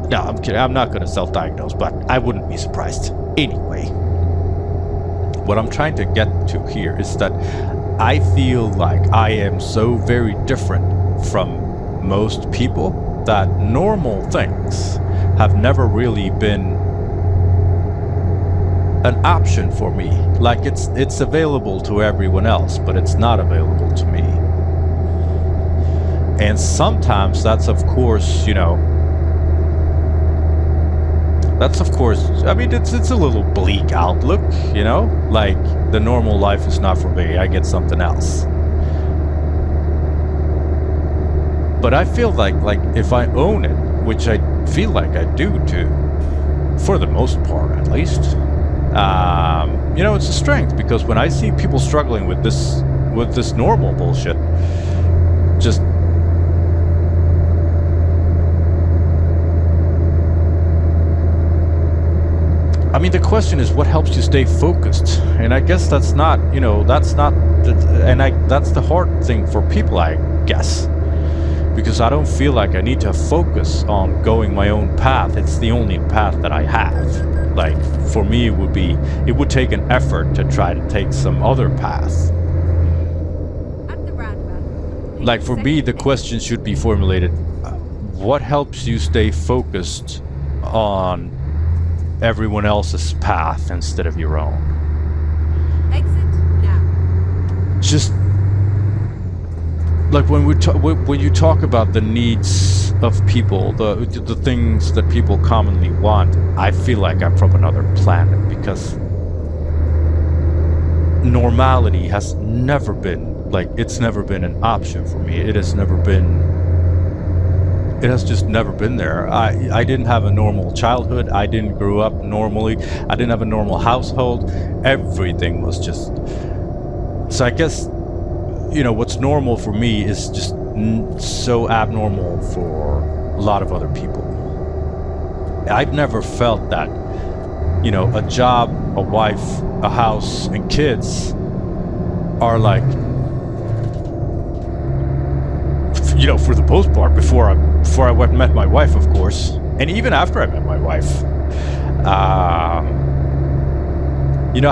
No, I'm kidding. I'm not going to self-diagnose, but I wouldn't be surprised. Anyway, what I'm trying to get to here is that I feel like I am so very different from most people that normal things have never really been an option for me. Like it's available to everyone else, but it's not available to me. And sometimes that's, of course, you know, that's, of course, I mean, it's a little bleak outlook, you know? Like, the normal life is not for me, I get something else. But I feel like if I own it, which I feel like I do too, for the most part at least, you know, it's a strength, because when I see people struggling with this normal bullshit, just I mean, the question is, what helps you stay focused? And I guess that's not, you know, that's not, that's the hard thing for people, I guess. Because I don't feel like I need to focus on going my own path. It's the only path that I have. Like, for me, it would take an effort to try to take some other path. At the roundabout. Like, for me, the question should be formulated, what helps you stay focused on everyone else's path instead of your own? Exit now. Just like when you talk about the needs of people, the things that people commonly want, I feel like I'm from another planet, because normality has never been like, it's never been an option for me. It has just never been there. I didn't have a normal childhood. I didn't grow up normally. I didn't have a normal household. Everything was just... So I guess, what's normal for me is just so abnormal for a lot of other people. I've never felt that, a job, a wife, a house, and kids are like, for the most part, before I went and met my wife, of course, and even after I met my wife,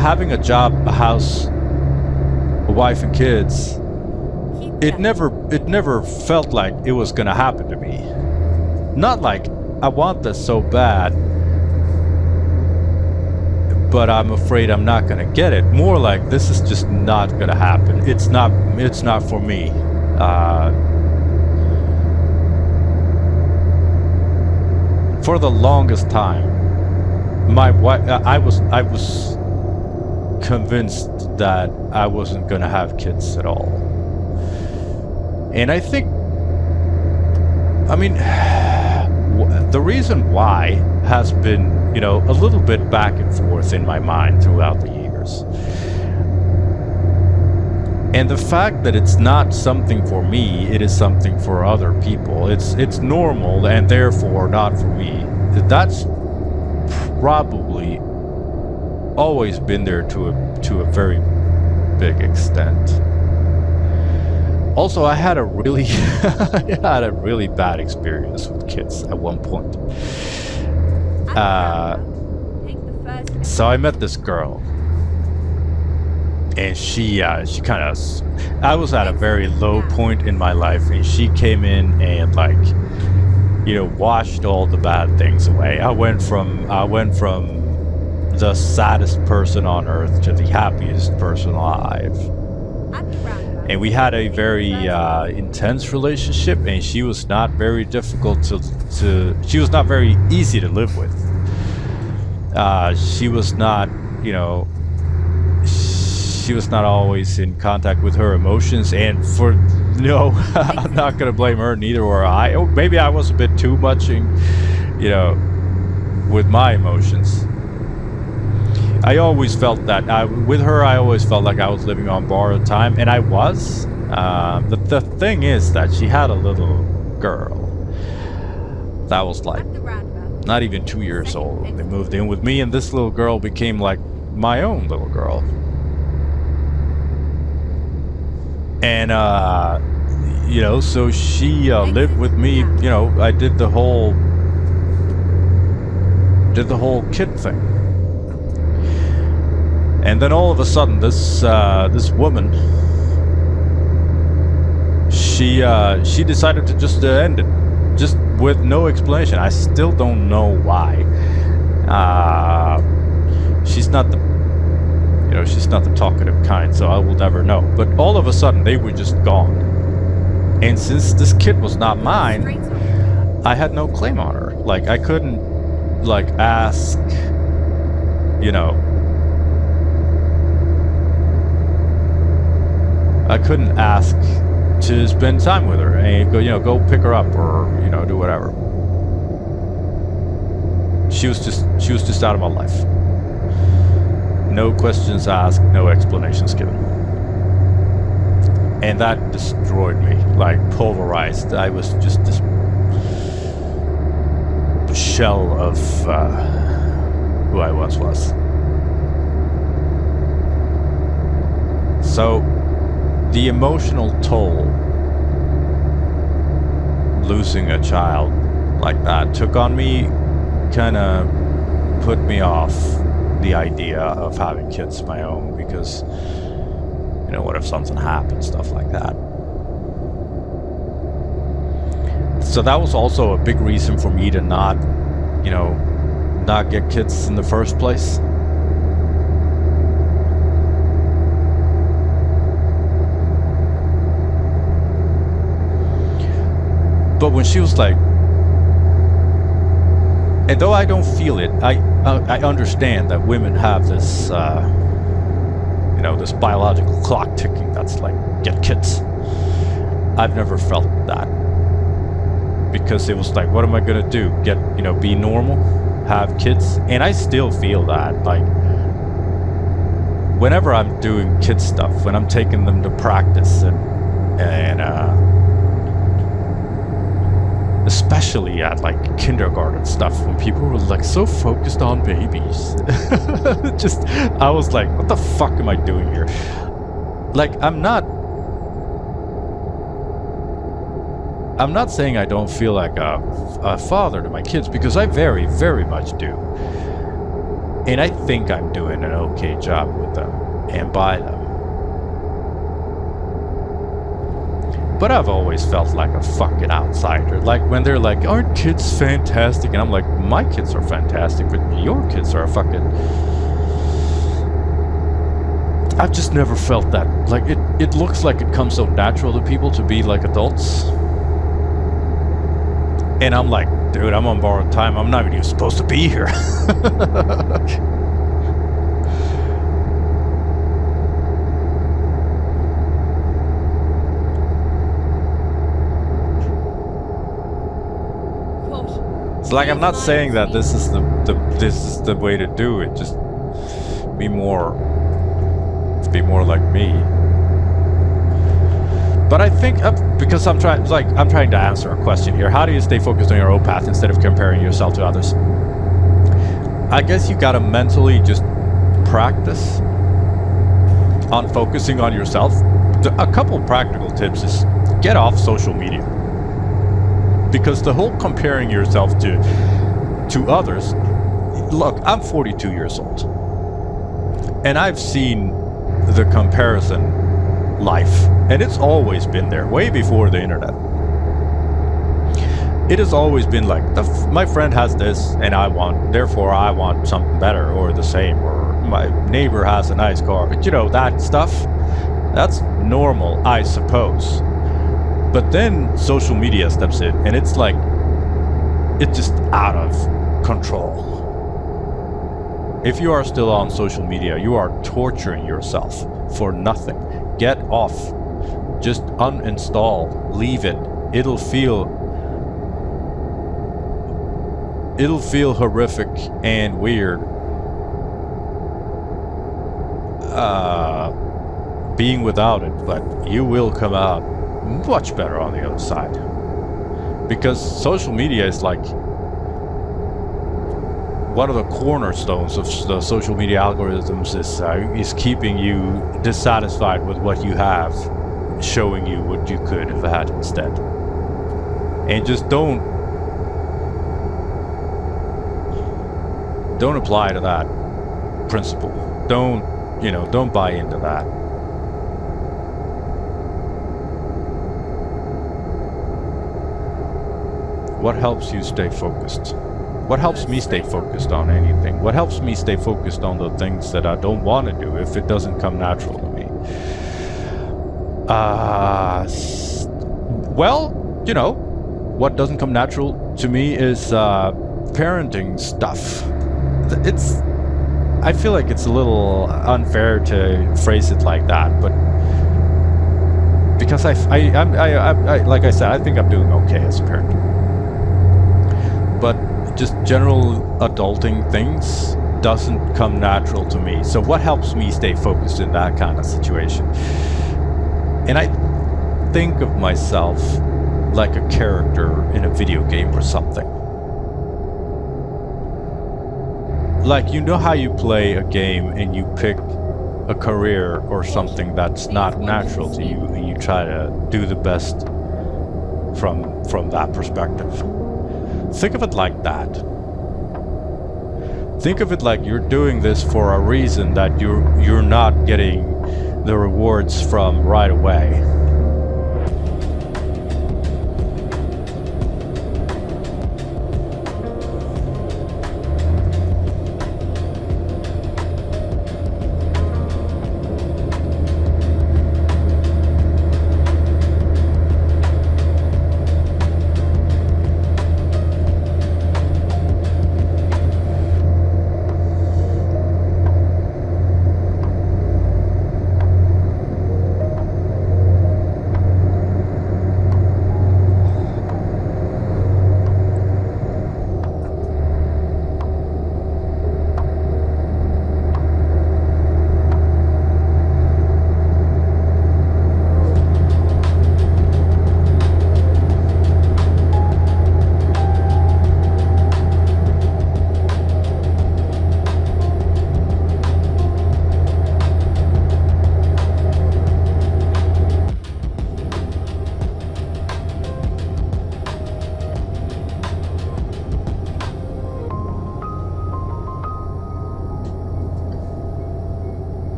having a job, a house, a wife, and kids, it never felt like it was gonna happen to me. Not like I want this so bad, but I'm afraid I'm not gonna get it. More like this is just not gonna happen. It's not for me. For the longest time, my wife, I was convinced that I wasn't gonna have kids at all. And I think, the reason why has been, a little bit back and forth in my mind throughout the years. And the fact that it's not something for me, it is something for other people. It's normal and therefore not for me. That's probably always been there to a very big extent. Also, I had a really bad experience with kids at one point. So I met this girl. And she kind of... I was at a very low point in my life, and she came in and, washed all the bad things away. I went from the saddest person on earth to the happiest person alive. And we had a very intense relationship, and she was not very difficult she was not very easy to live with. She was not, she was not always in contact with her emotions, and I'm not gonna blame her, neither were I. Maybe I was a bit too much with my emotions. I always felt that with her, I always felt like I was living on borrowed time, and I was. The thing is that she had a little girl that was like not even 2 years old when they moved in with me, and this little girl became like my own little girl. And so she lived with me. I did the whole kid thing. And then all of a sudden, this woman, she decided to just end it, just with no explanation. I still don't know why. She's not the talkative kind, so I will never know. But all of a sudden, they were just gone. And since this kid was not mine, I had no claim on her. Like, I couldn't, ask, I couldn't ask to spend time with her and go pick her up or, do whatever. She was just out of my life. No questions asked, no explanations given. And that destroyed me, pulverized. I was just this shell of who I once was. So, the emotional toll losing a child like that took on me, kind of put me off the idea of having kids of my own, because what if something happens, stuff like that. So that was also a big reason for me to not get kids in the first place. But when she was like, and though I don't feel it, I understand that women have this, this biological clock ticking that's like, get kids. I've never felt that. Because it was like, what am I gonna do? Get, be normal? Have kids? And I still feel that. Like, whenever I'm doing kid stuff, when I'm taking them to practice and especially at like kindergarten stuff, when people were like so focused on babies. I was like, what the fuck am I doing here? Like, I'm not saying I don't feel like a father to my kids, because I very, very much do. And I think I'm doing an okay job with them and by them. But I've always felt like a fucking outsider. Like when they're like, aren't kids fantastic? And I'm like, my kids are fantastic, but your kids are fucking... I've just never felt that. Like, it looks like it comes so natural to people to be like adults. And I'm like, dude, I'm on borrowed time. I'm not even supposed to be here. It's like, I'm not saying that this is the way to do it. Just be more like me. But I think, because I'm trying to answer a question here. How do you stay focused on your own path instead of comparing yourself to others? I guess you gotta mentally just practice on focusing on yourself. A couple practical tips is get off social media. Because the whole comparing yourself to others, look, I'm 42 years old. And I've seen the comparison life. And it's always been there, way before the internet. It has always been like, my friend has this, and therefore I want something better, or the same, or my neighbor has a nice car. But that stuff, that's normal, I suppose. But then social media steps in, and it's like, it's just out of control. If you are still on social media, you are torturing yourself for nothing. Get off. Just uninstall. Leave it. It'll feel horrific and weird. Being without it, but you will come out much better on the other side. Because social media is like one of the cornerstones of the social media algorithms is keeping you dissatisfied with what you have, showing you what you could have had instead. And just don't apply to that principle. Don't buy into that. What helps you stay focused? What helps me stay focused on anything? What helps me stay focused on the things that I don't want to do if it doesn't come natural to me? What doesn't come natural to me is parenting stuff. I feel like it's a little unfair to phrase it like that, but because I like I said, I think I'm doing okay as a parent. But just general adulting things doesn't come natural to me. So what helps me stay focused in that kind of situation? And I think of myself like a character in a video game or something. Like, how you play a game and you pick a career or something that's not natural to you, and you try to do the best from that perspective. Think of it like that. Think of it like you're doing this for a reason that you're not getting the rewards from right away.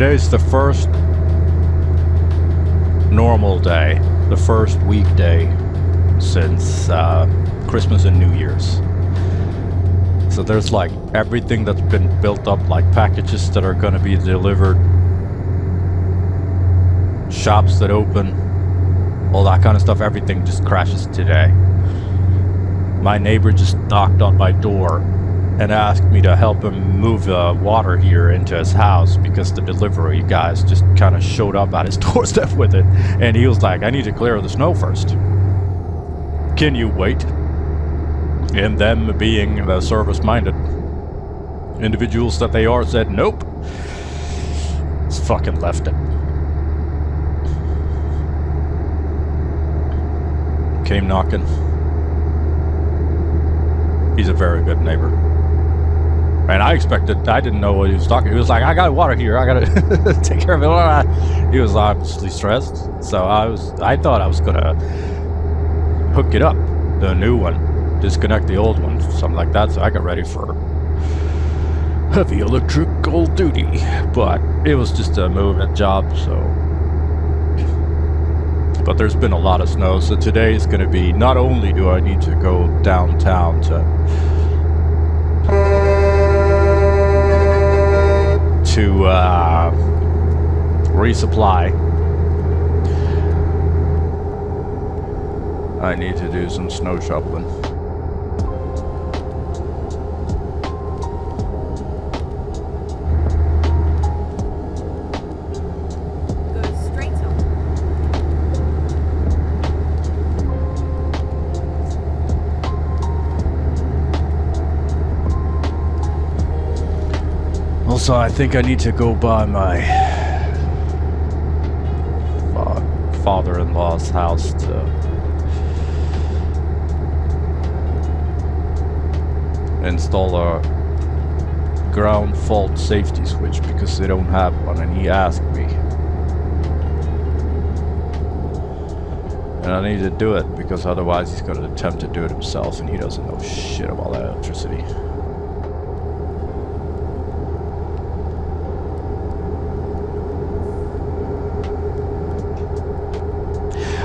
today's the first normal day, the first weekday since Christmas and New Year's. So there's like everything that's been built up, like packages that are going to be delivered, shops that open, all that kind of stuff. Everything just crashes today. My neighbor just knocked on my door and asked me to help him move water heater into his house because the delivery guys just kind of showed up at his doorstep with it. And he was like, I need to clear the snow first. Can you wait? And them being the service-minded individuals that they are said, nope. Just fucking left it. Came knocking. He's a very good neighbor. And I didn't know what he was talking. He was like, I got water here. I gotta take care of it. He was obviously stressed. So I thought I was gonna hook it up, the new one, disconnect the old one, something like that. So I got ready for heavy electrical duty. But it was just a movement job, so. But there's been a lot of snow, so today is going to be, not only do I need to go downtown to resupply, I need to do some snow shoveling. Also, I think I need to go by my father-in-law's house to install a ground fault safety switch because they don't have one, and he asked me. And I need to do it because otherwise he's going to attempt to do it himself, and he doesn't know shit about electricity.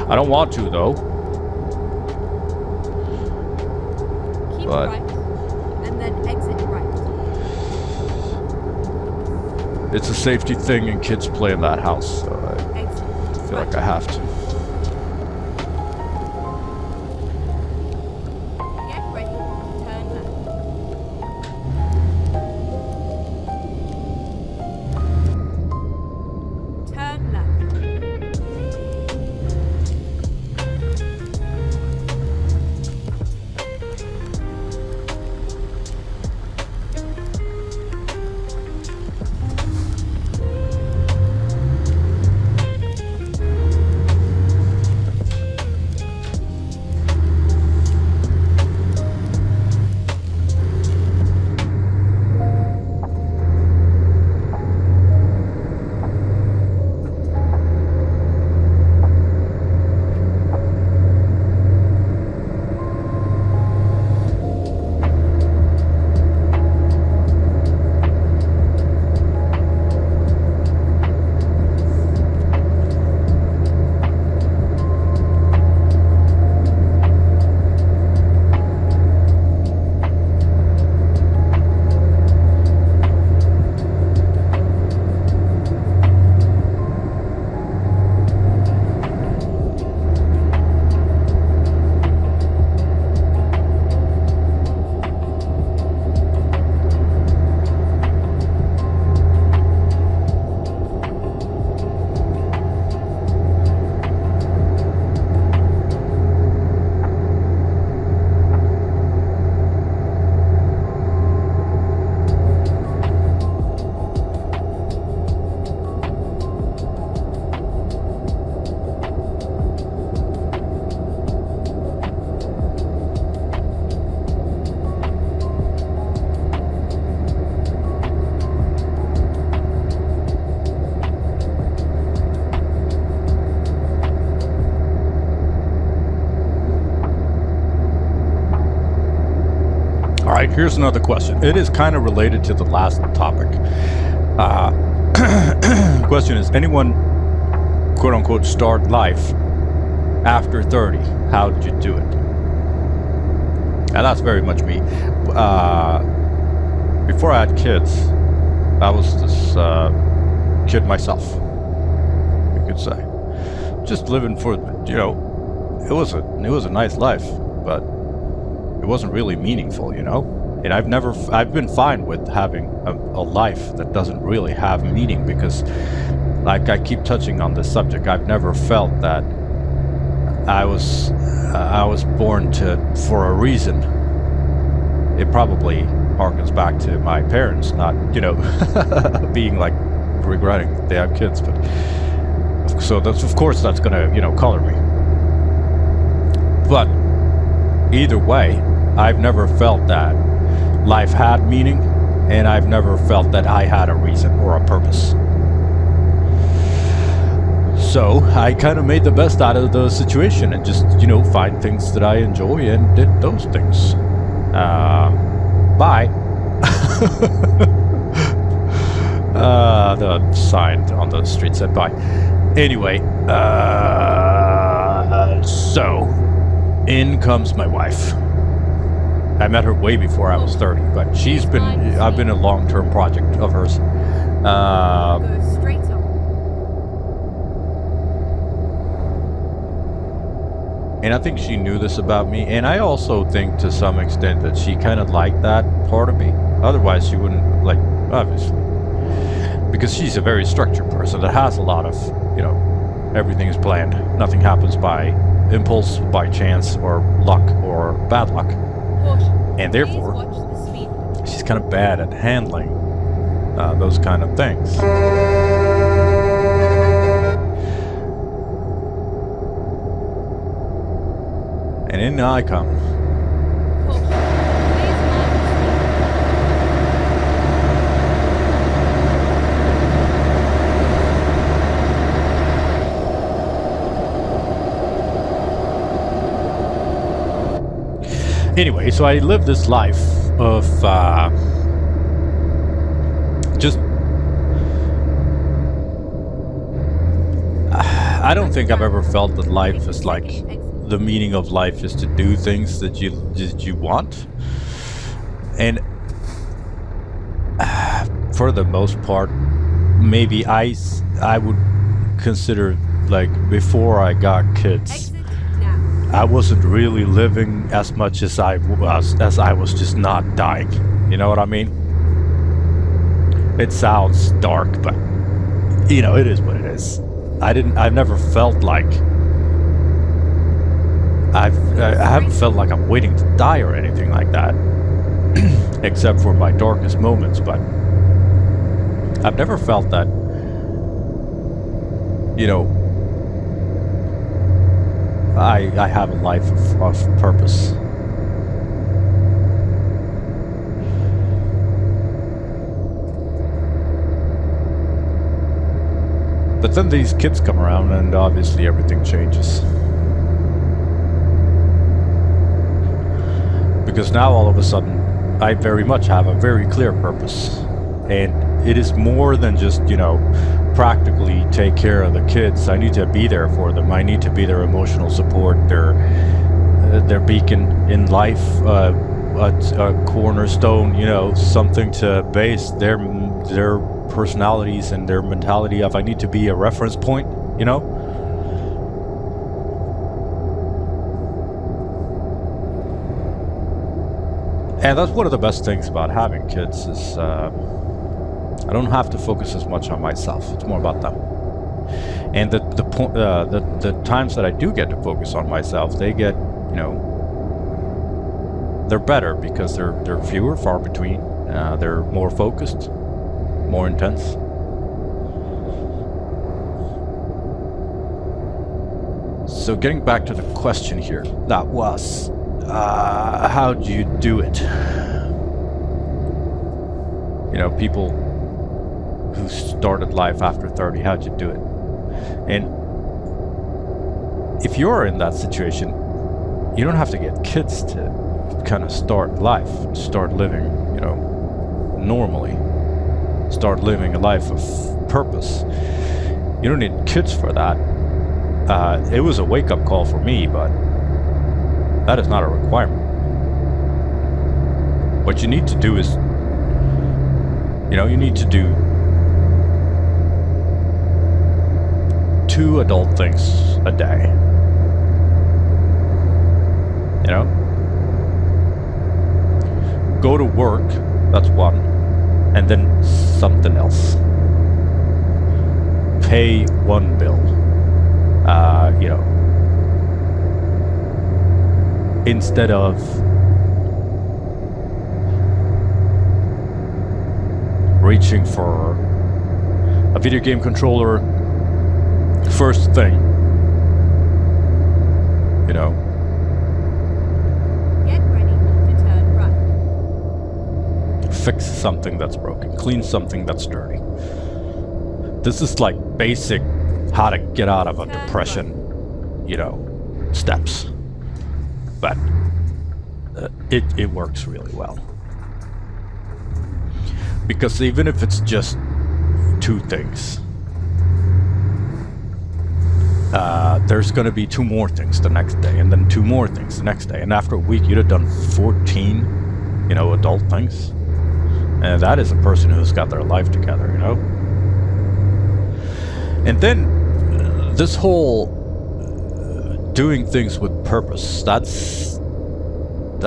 I don't want to, though. Keep But right, and then exit right. it's a safety thing, and kids play in that house, so I Exit feel like I have to. Get ready. Turn left. Turn left. Alright, here's another question. It is kind of related to the last topic. Question is, anyone quote unquote start life after 30? How did you do it? And that's very much me. Before I had kids, I was this kid myself, you could say. Just living for, you know, it was a nice life, but it wasn't really meaningful, you know. And I've been fine with having a life that doesn't really have meaning, because, like I keep touching on this subject, I've never felt that I was born for a reason. It probably harkens back to my parents not, you know, being like regretting they have kids, but so that's, of course, that's gonna, you know, color me. But either way, I've never felt that life had meaning, and I've never felt that I had a reason or a purpose. So I kind of made the best out of the situation and just, you know, find things that I enjoy and did those things. Bye. The sign on the street said bye. Anyway, so in comes my wife. I met her way before I was 30, but I've been a long-term project of hers. Go straight on. And I think she knew this about me, and I also think to some extent that she kind of liked that part of me. Otherwise she wouldn't, like, obviously. Because she's a very structured person that has a lot of, you know, everything is planned. Nothing happens by impulse, by chance, or luck, or bad luck. And therefore, Please watch the speed. she's kind of bad at handling those kind of things. And in I come. Caution. Please mind the Anyway, so I lived this life of just... I don't think I've ever felt that life is like... The meaning of life is to do things that you want. And for the most part, maybe I would consider, like, before I got kids, exit now. I wasn't really living as much as I was just not dying. You know what I mean? It sounds dark, but you know, it is what it is. I've never felt like I haven't felt like I'm waiting to die or anything like that, except for my darkest moments, but I've never felt that, you know, I have a life of purpose. But then these kids come around and obviously everything changes. Because now all of a sudden I very much have a very clear purpose. And it is more than just, you know, practically take care of the kids. I need to be there for them. I need to be their emotional support, their beacon in life, a cornerstone, you know, something to base their personalities and their mentality of. I need to be a reference point, you know. And that's one of the best things about having kids is I don't have to focus as much on myself. It's more about them. And the times that I do get to focus on myself, they get, you know, they're better because they're fewer, far between. They're more focused, more intense. So getting back to the question here, that was, how do you do it? You know, people who started life after 30, how'd you do it? And if you're in that situation, you don't have to get kids to kind of start life, start living, you know, normally. Start living a life of purpose. You don't need kids for that. It was a wake-up call for me, but that is not a requirement. What you need to do is, you need to do 2 adult things a day. Go to work, that's one, and then something else. Pay one bill. Instead of reaching for a video game controller first thing, Get ready to turn right. fix something that's broken, clean something that's dirty. This is like basic how to get out of a depression, steps. But it works really well. Because even if it's just 2 things, there's going to be 2 more things the next day, and then 2 more things the next day. And after a week, you'd have done 14, adult things. And that is a person who's got their life together, And then this whole doing things with purpose, that's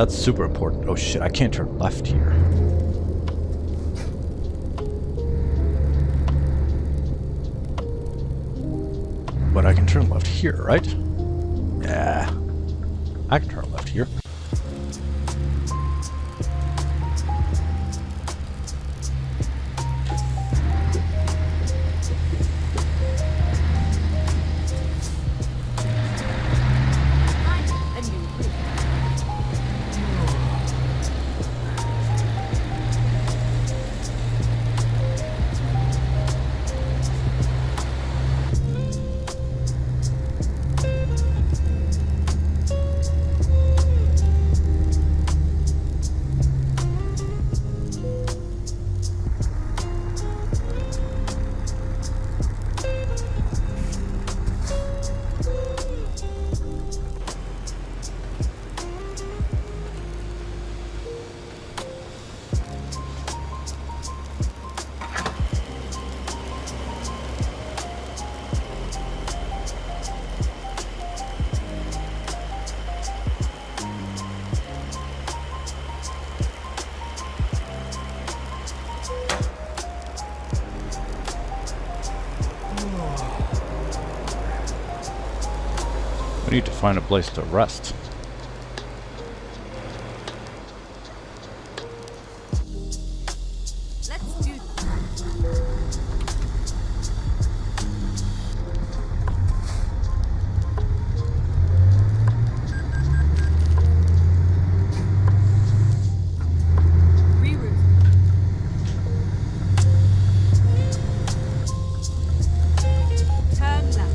super important. Oh shit, I can't turn left here. But I can turn left here, right? Yeah, I can turn left here. We need to find a place to rest. Let's do this. Reroute. Turn left.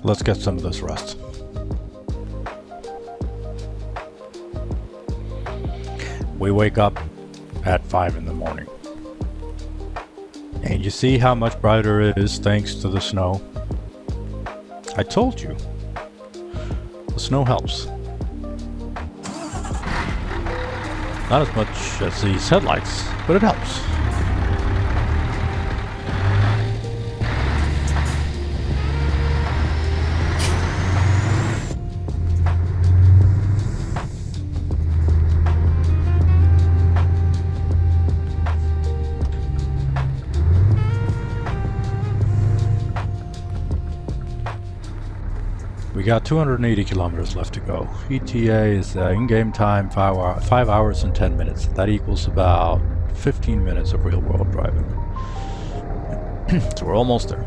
let's get some of this rest. We wake up at 5 in the morning. And you see how much brighter it is thanks to the snow. I told you. The snow helps. Not as much as these headlights, but it helps. We got 280 kilometers left to go. ETA is in-game time 5 hours and 10 minutes. That equals about 15 minutes of real-world driving. So we're almost there.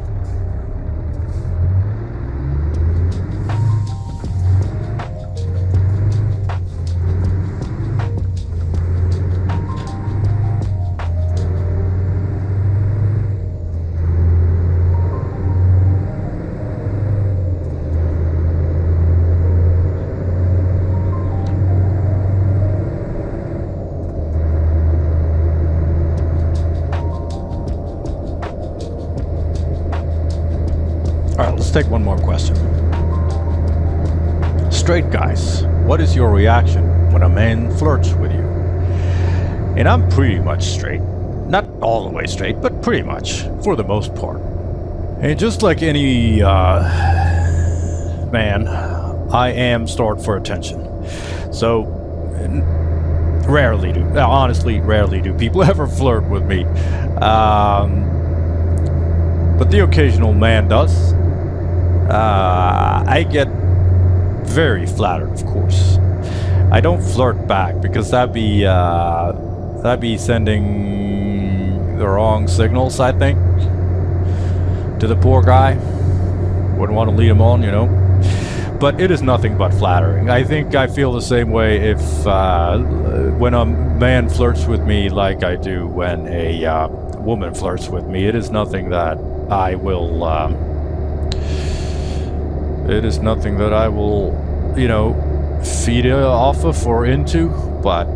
Let's take one more question. Straight guys, what is your reaction when a man flirts with you? And I'm pretty much straight. Not all the way straight, but pretty much, for the most part. And just like any man, I am starved for attention. So, rarely do people ever flirt with me. But the occasional man does. I get very flattered, of course. I don't flirt back because that'd be sending the wrong signals, I think, to the poor guy. Wouldn't want to lead him on, you know. But it is nothing but flattering. I think I feel the same way if when a man flirts with me like I do when a woman flirts with me. It is nothing that I will. It is nothing that I will, you know, feed off of or into, but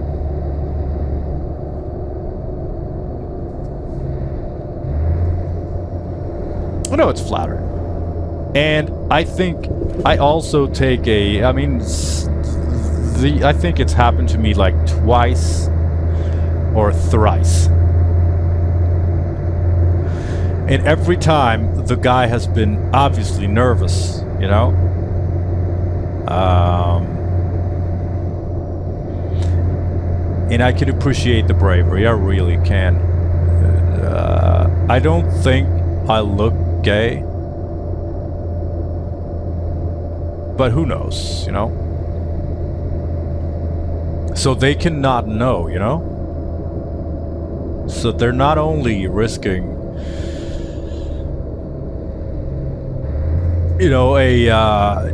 I know it's flattering. And I think I also take I think it's happened to me like twice or thrice. And every time the guy has been obviously nervous, you know? And I can appreciate the bravery, I really can. I don't think I look gay. But who knows, you know? So they cannot know, you know? So they're not only risking, you know,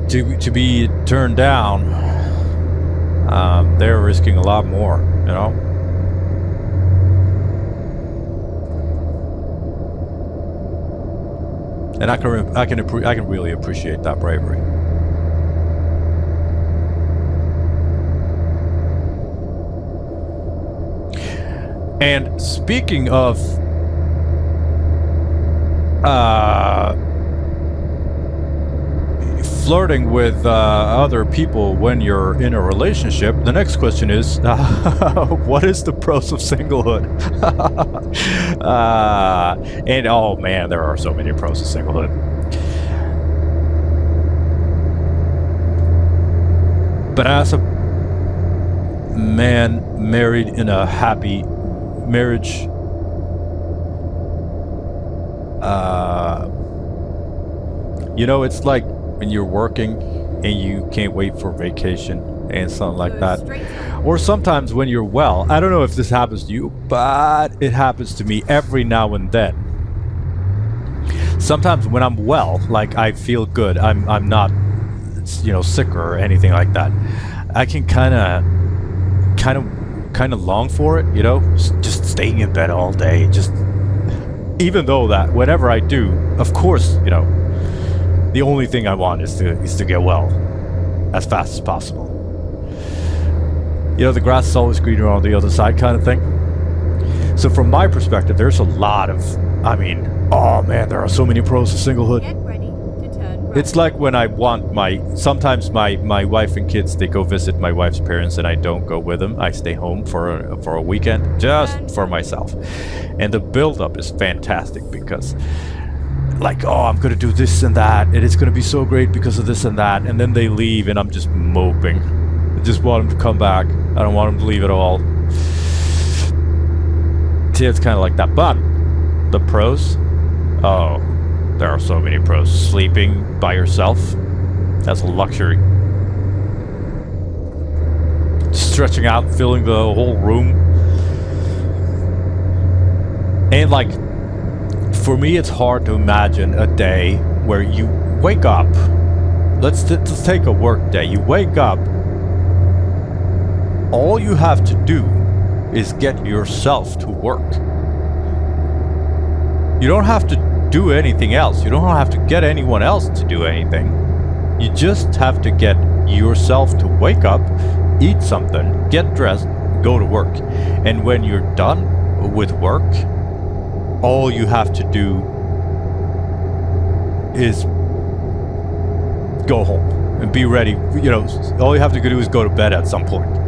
to be turned down, they're risking a lot more, you know? And I can really appreciate that bravery. And speaking of flirting with other people when you're in a relationship, the next question is, what is the pros of singlehood? And oh man, there are so many pros of singlehood. But as a man married in a happy marriage, you know, it's like when you're working and you can't wait for vacation and something like that. Or sometimes when you're well, I don't know if this happens to you, but it happens to me every now and then. Sometimes when I'm well, like I feel good, I'm not, you know, sick or anything like that, I can kind of long for it, you know, just staying in bed all day, just even though that whatever I do, of course, you know, The only thing I want is to get well as fast as possible. You know, the grass is always greener on the other side kind of thing. So from my perspective, there's a lot of, I mean, oh man, there are so many pros to Singlehood. Get ready to turn right. It's like when I want sometimes my wife and kids, they go visit my wife's parents and I don't go with them. I stay home for a weekend just for myself. And the build-up is fantastic because like, oh, I'm gonna do this and that, and it's gonna be so great because of this and that, and then they leave and I'm just moping. I just want them to come back. I don't want them to leave at all. See, it's kind of like that. But the pros, oh, there are so many pros. Sleeping by yourself, that's a luxury. Stretching out, filling the whole room. And like, for me, it's hard to imagine a day where you wake up. Let's take a work day. You wake up. All you have to do is get yourself to work. You don't have to do anything else. You don't have to get anyone else to do anything. You just have to get yourself to wake up, eat something, get dressed, go to work. And when you're done with work, all you have to do is go home and be ready. You know, all you have to do is go to bed at some point.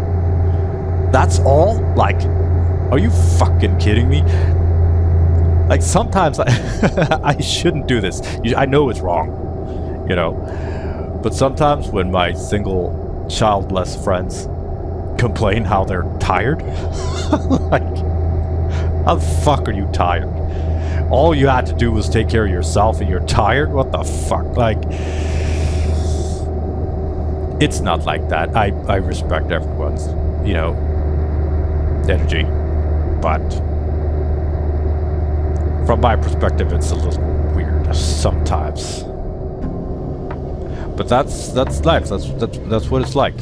That's all? Like, are you fucking kidding me? Like, sometimes I shouldn't do this. I know it's wrong, you know. But sometimes when my single, childless friends complain how they're tired, like, how the fuck are you tired? All you had to do was take care of yourself and you're tired? What the fuck? Like, it's not like that. I respect everyone's, you know, energy. But from my perspective, it's a little weird sometimes. But that's life. That's what it's like.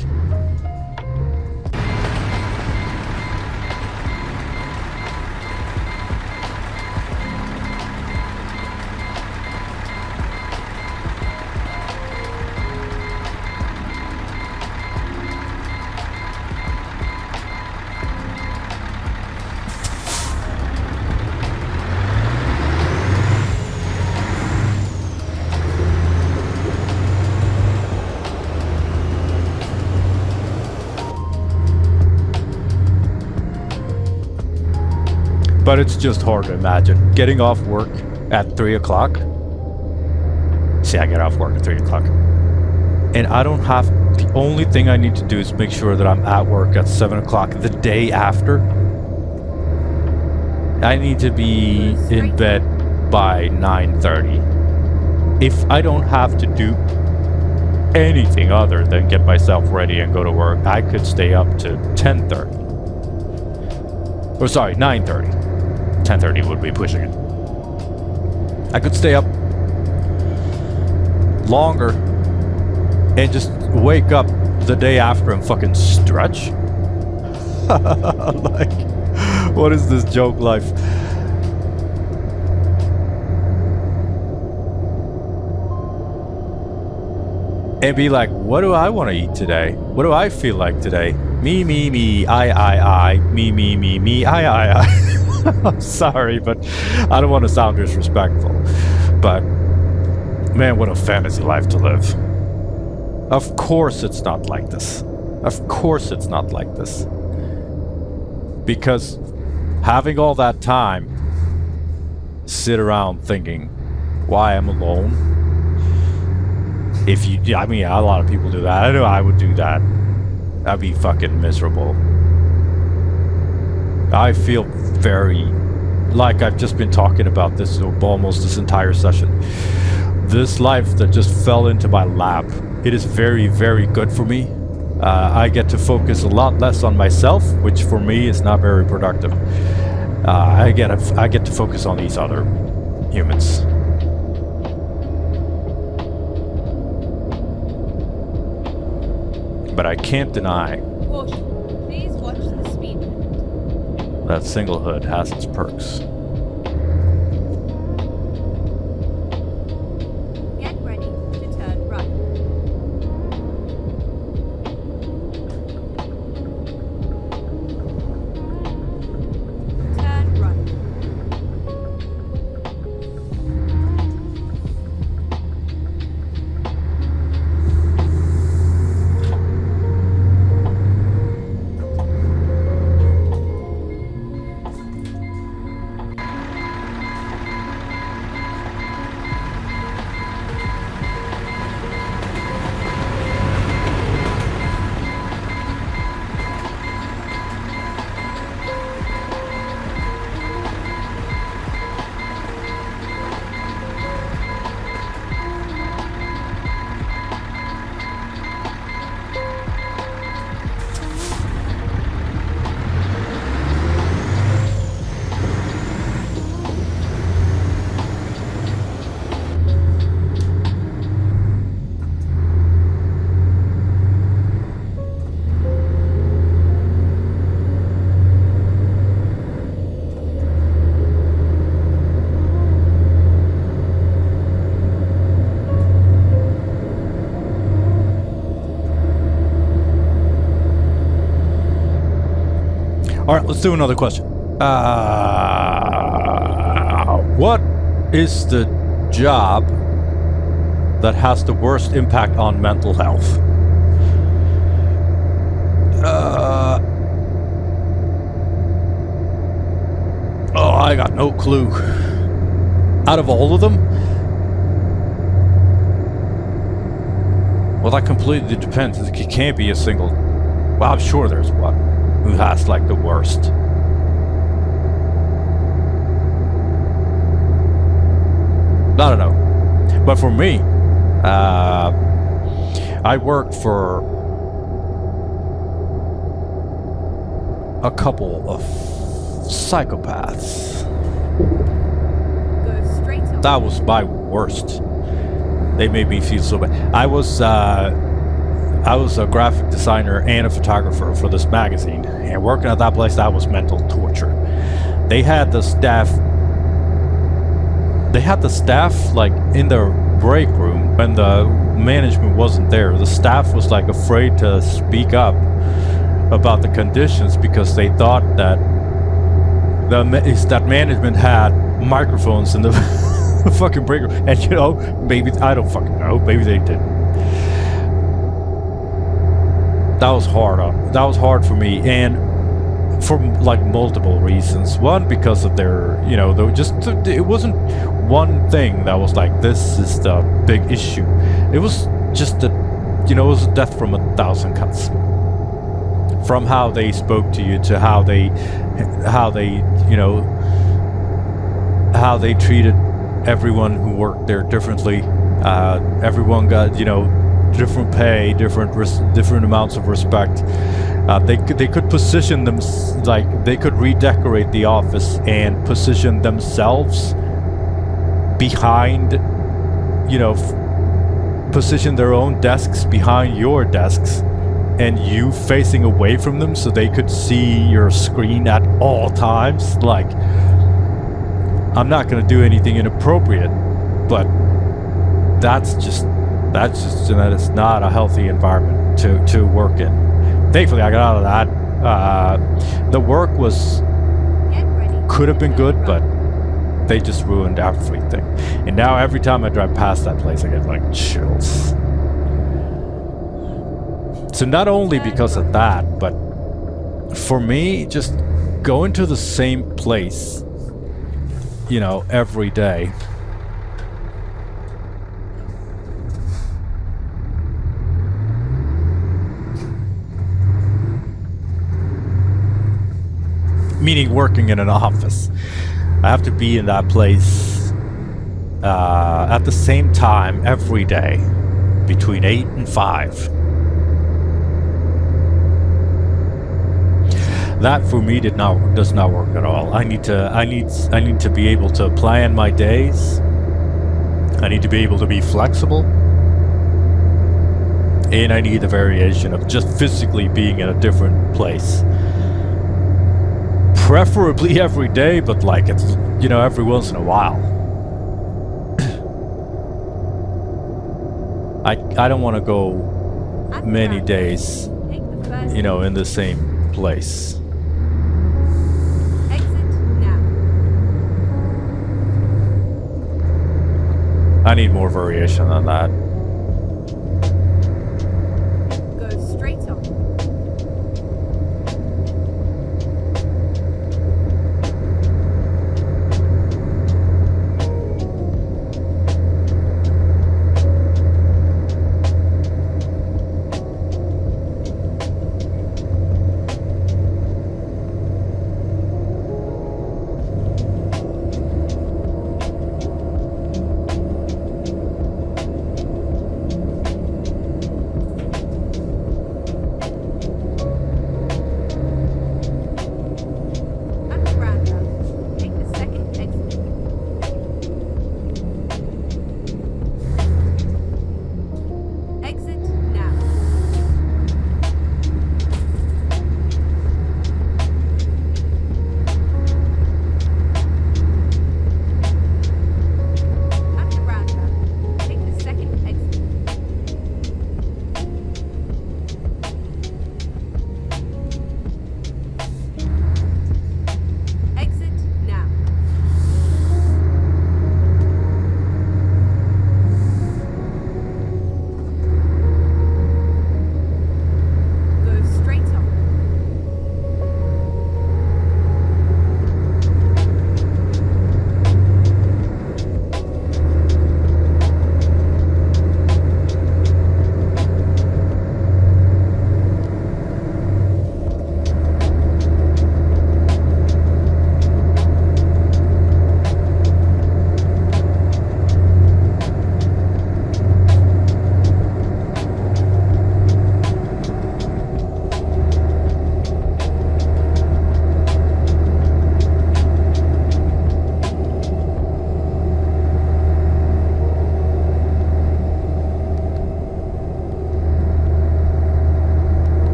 But it's just hard to imagine getting off work at 3 o'clock. See, I get off work at 3 o'clock. And I don't have, the only thing I need to do is make sure that I'm at work at 7 o'clock the day after. I need to be in bed by 9:30. If I don't have to do anything other than get myself ready and go to work, I could stay up to 10:30. Or sorry, 9:30. 10:30 would be pushing it. I could stay up longer and just wake up the day after and fucking stretch. Like, what is this joke life? And be like, what do I want to eat today? What do I feel like today? Me, I, me, I. I'm sorry, but I don't want to sound disrespectful. But, man, what a fantasy life to live. Of course it's not like this. Of course it's not like this. Because having all that time, sit around thinking, why I'm alone? If you, I mean, a lot of people do that. I know I would do that. I'd be fucking miserable. I feel very, like I've just been talking about this almost this entire session. This life that just fell into my lap, it is very, very good for me. I get to focus a lot less on myself, which for me is not very productive. I get to focus on these other humans. But I can't deny Caution. Please watch the speed limit. that Singlehood has its perks. Get ready All right, let's do another question. What is the job that has the worst impact on mental health? Oh, I got no clue. Out of all of them? Well, that completely depends. It can't be a single... Well, I'm sure there's one who has, like, the worst. I don't know. But for me, I worked for a couple of psychopaths. Go straight on. That was my worst. They made me feel so bad. I was a graphic designer and a photographer for this magazine, and working at that place, that was mental torture. They had the staff like in the break room when the management wasn't there. The staff was like afraid to speak up about the conditions because they thought that that management had microphones in the fucking break room. And you know, maybe, I don't fucking know, maybe they didn't. That was hard. That was hard for me, and for like multiple reasons. One, because of their, you know, it wasn't one thing that was like, this is the big issue. It was just that, you know, it was a death from 1,000 cuts. From how they spoke to you to how they, you know, how they treated everyone who worked there differently. Everyone got, you know, different pay, different amounts of respect. They could position them, like they could redecorate the office and position themselves behind, you know, position their own desks behind your desks, and you facing away from them so they could see your screen at all times. Like, I'm not going to do anything inappropriate, but that is not a healthy environment to work in. Thankfully, I got out of that. The work could have been good, but they just ruined everything. And now every time I drive past that place, I get like chills. So not only because of that, but for me, just going to the same place, you know, every day. Meaning working in an office. I have to be in that place at the same time every day between 8 and 5. That for me does not work at all. I need to be able to plan my days. I need to be able to be flexible. And I need the variation of just physically being in a different place. Preferably every day, but like, it's, you know, every once in a while. I don't want to go many days, you know, in the same place. Exit now. I need more variation than that. Go straight on.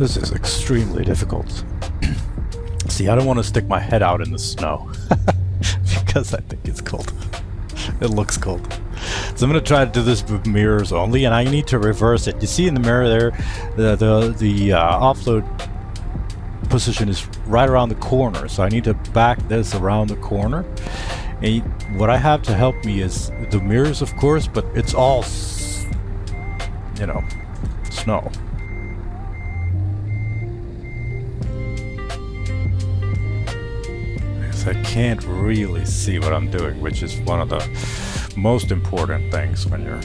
This is extremely difficult. See, I don't want to stick my head out in the snow because I think it's cold. It looks cold. So I'm going to try to do this with mirrors only, and I need to reverse it. You see in the mirror there, the offload position is right around the corner, so I need to back this around the corner. And what I have to help me is the mirrors, of course, but it's all, you know, snow. Because I can't really see what I'm doing, which is one of the most important things when you're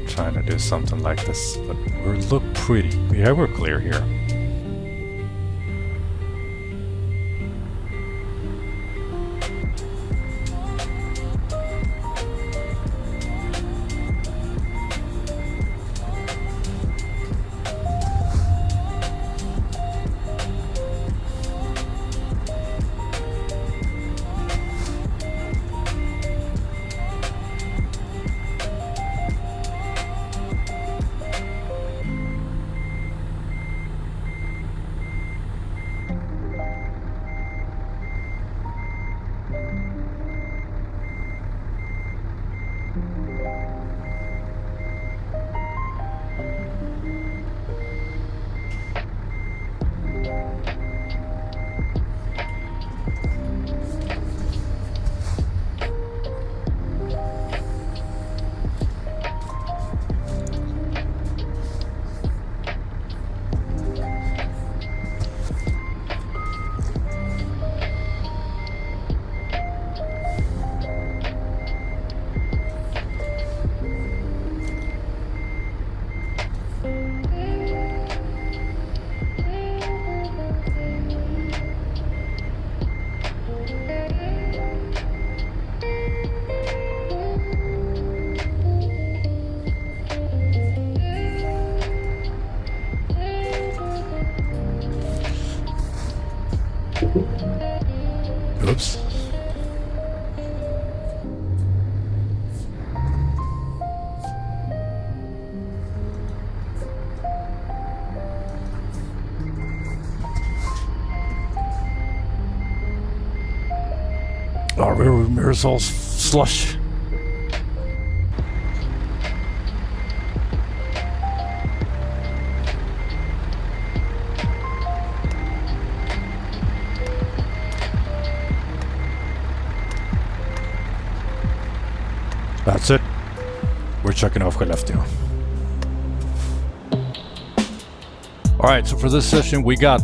trying to do something like this. But we look pretty. Yeah, we're clear here. Oops. Our rear mirror's all slush. That's it. We're checking off Skellefteå. Alright, so for this session we got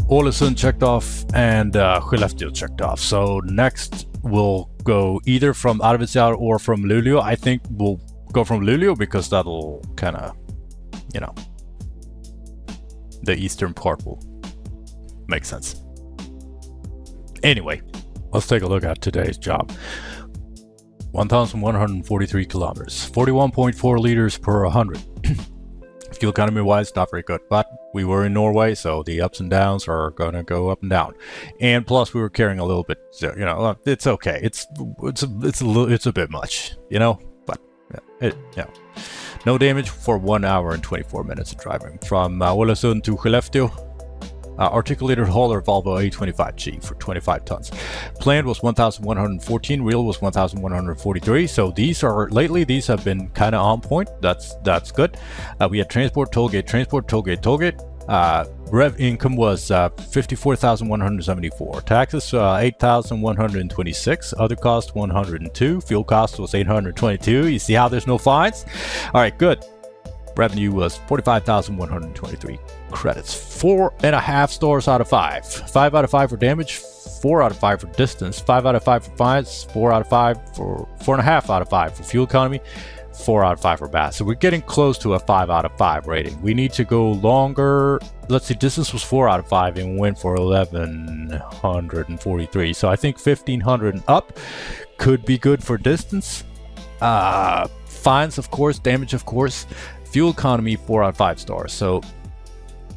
Ålesund checked off and Skellefteå checked off. So next we'll go either from Arvidsjaur or from Luleå. I think we'll go from Luleå because that'll kind of, you know, the eastern part will make sense. Anyway, let's take a look at today's job. 1,143 kilometers, 41.4 liters per 100. Fuel economy wise, not very good, but we were in Norway, so the ups and downs are gonna go up and down. And plus, we were carrying a little bit, so, you know, it's okay. It's a bit much, you know, but yeah. No damage for 1 hour and 24 minutes of driving from Ålesund to Skellefteå. Articulated hauler Volvo A25G for 25 tons. Planned was 1,114, real was 1,143. So these have been kind of on point. That's good. We had transport, tollgate. Rev income was 54,174. Taxes 8,126. Other cost 102. Fuel cost was 822. You see how there's no fines? All right, good. Revenue was 45,123 credits. 4.5 stars out of 5. 5 out of 5 for damage, 4 out of 5 for distance, 5 out of 5 for fines, 4 out of 5 for 4.5 out of 5 for fuel economy, 4 out of 5 for bass. So we're getting close to a 5 out of 5 rating. We need to go longer. Let's see, distance was 4 out of 5 and went for 1,143. So I think 1,500 and up could be good for distance. Fines, of course, damage, of course. Fuel economy 4 out of 5 stars. So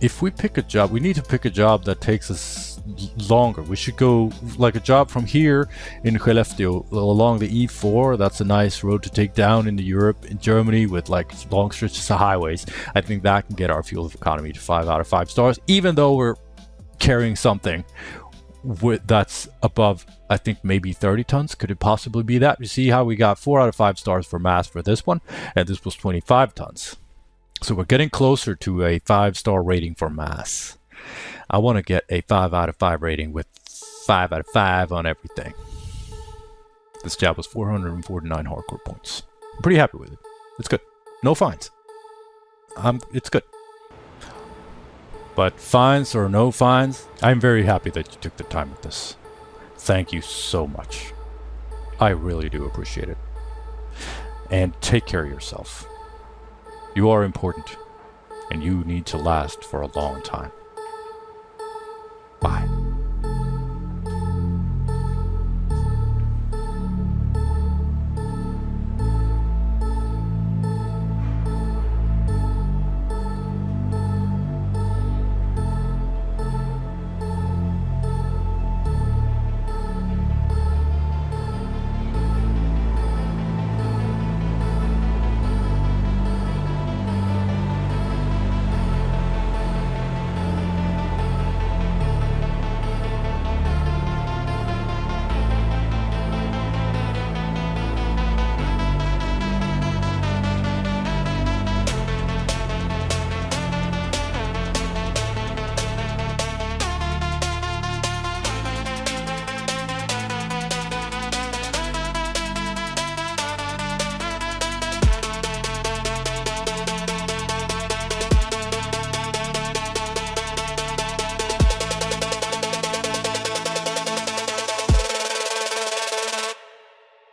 if we pick a job, we need to pick a job that takes us longer. We should go like a job from here in Skellefteå along the E4. That's a nice road to take down into Europe, in Germany, with like long stretches of highways. I think that can get our fuel economy to 5 out of 5 stars, even though we're carrying something that's above, I think, maybe 30 tons. Could it possibly be that? You see how we got 4 out of 5 stars for mass for this one, and this was 25 tons. So we're getting closer to a 5-star rating for mass. I want to get a 5 out of 5 rating with 5 out of 5 on everything. This job was 449 hardcore points. I'm pretty happy with it. It's good. No fines. It's good. But fines or no fines, I'm very happy that you took the time with this. Thank you so much. I really do appreciate it. And take care of yourself. You are important, and you need to last for a long time. Bye.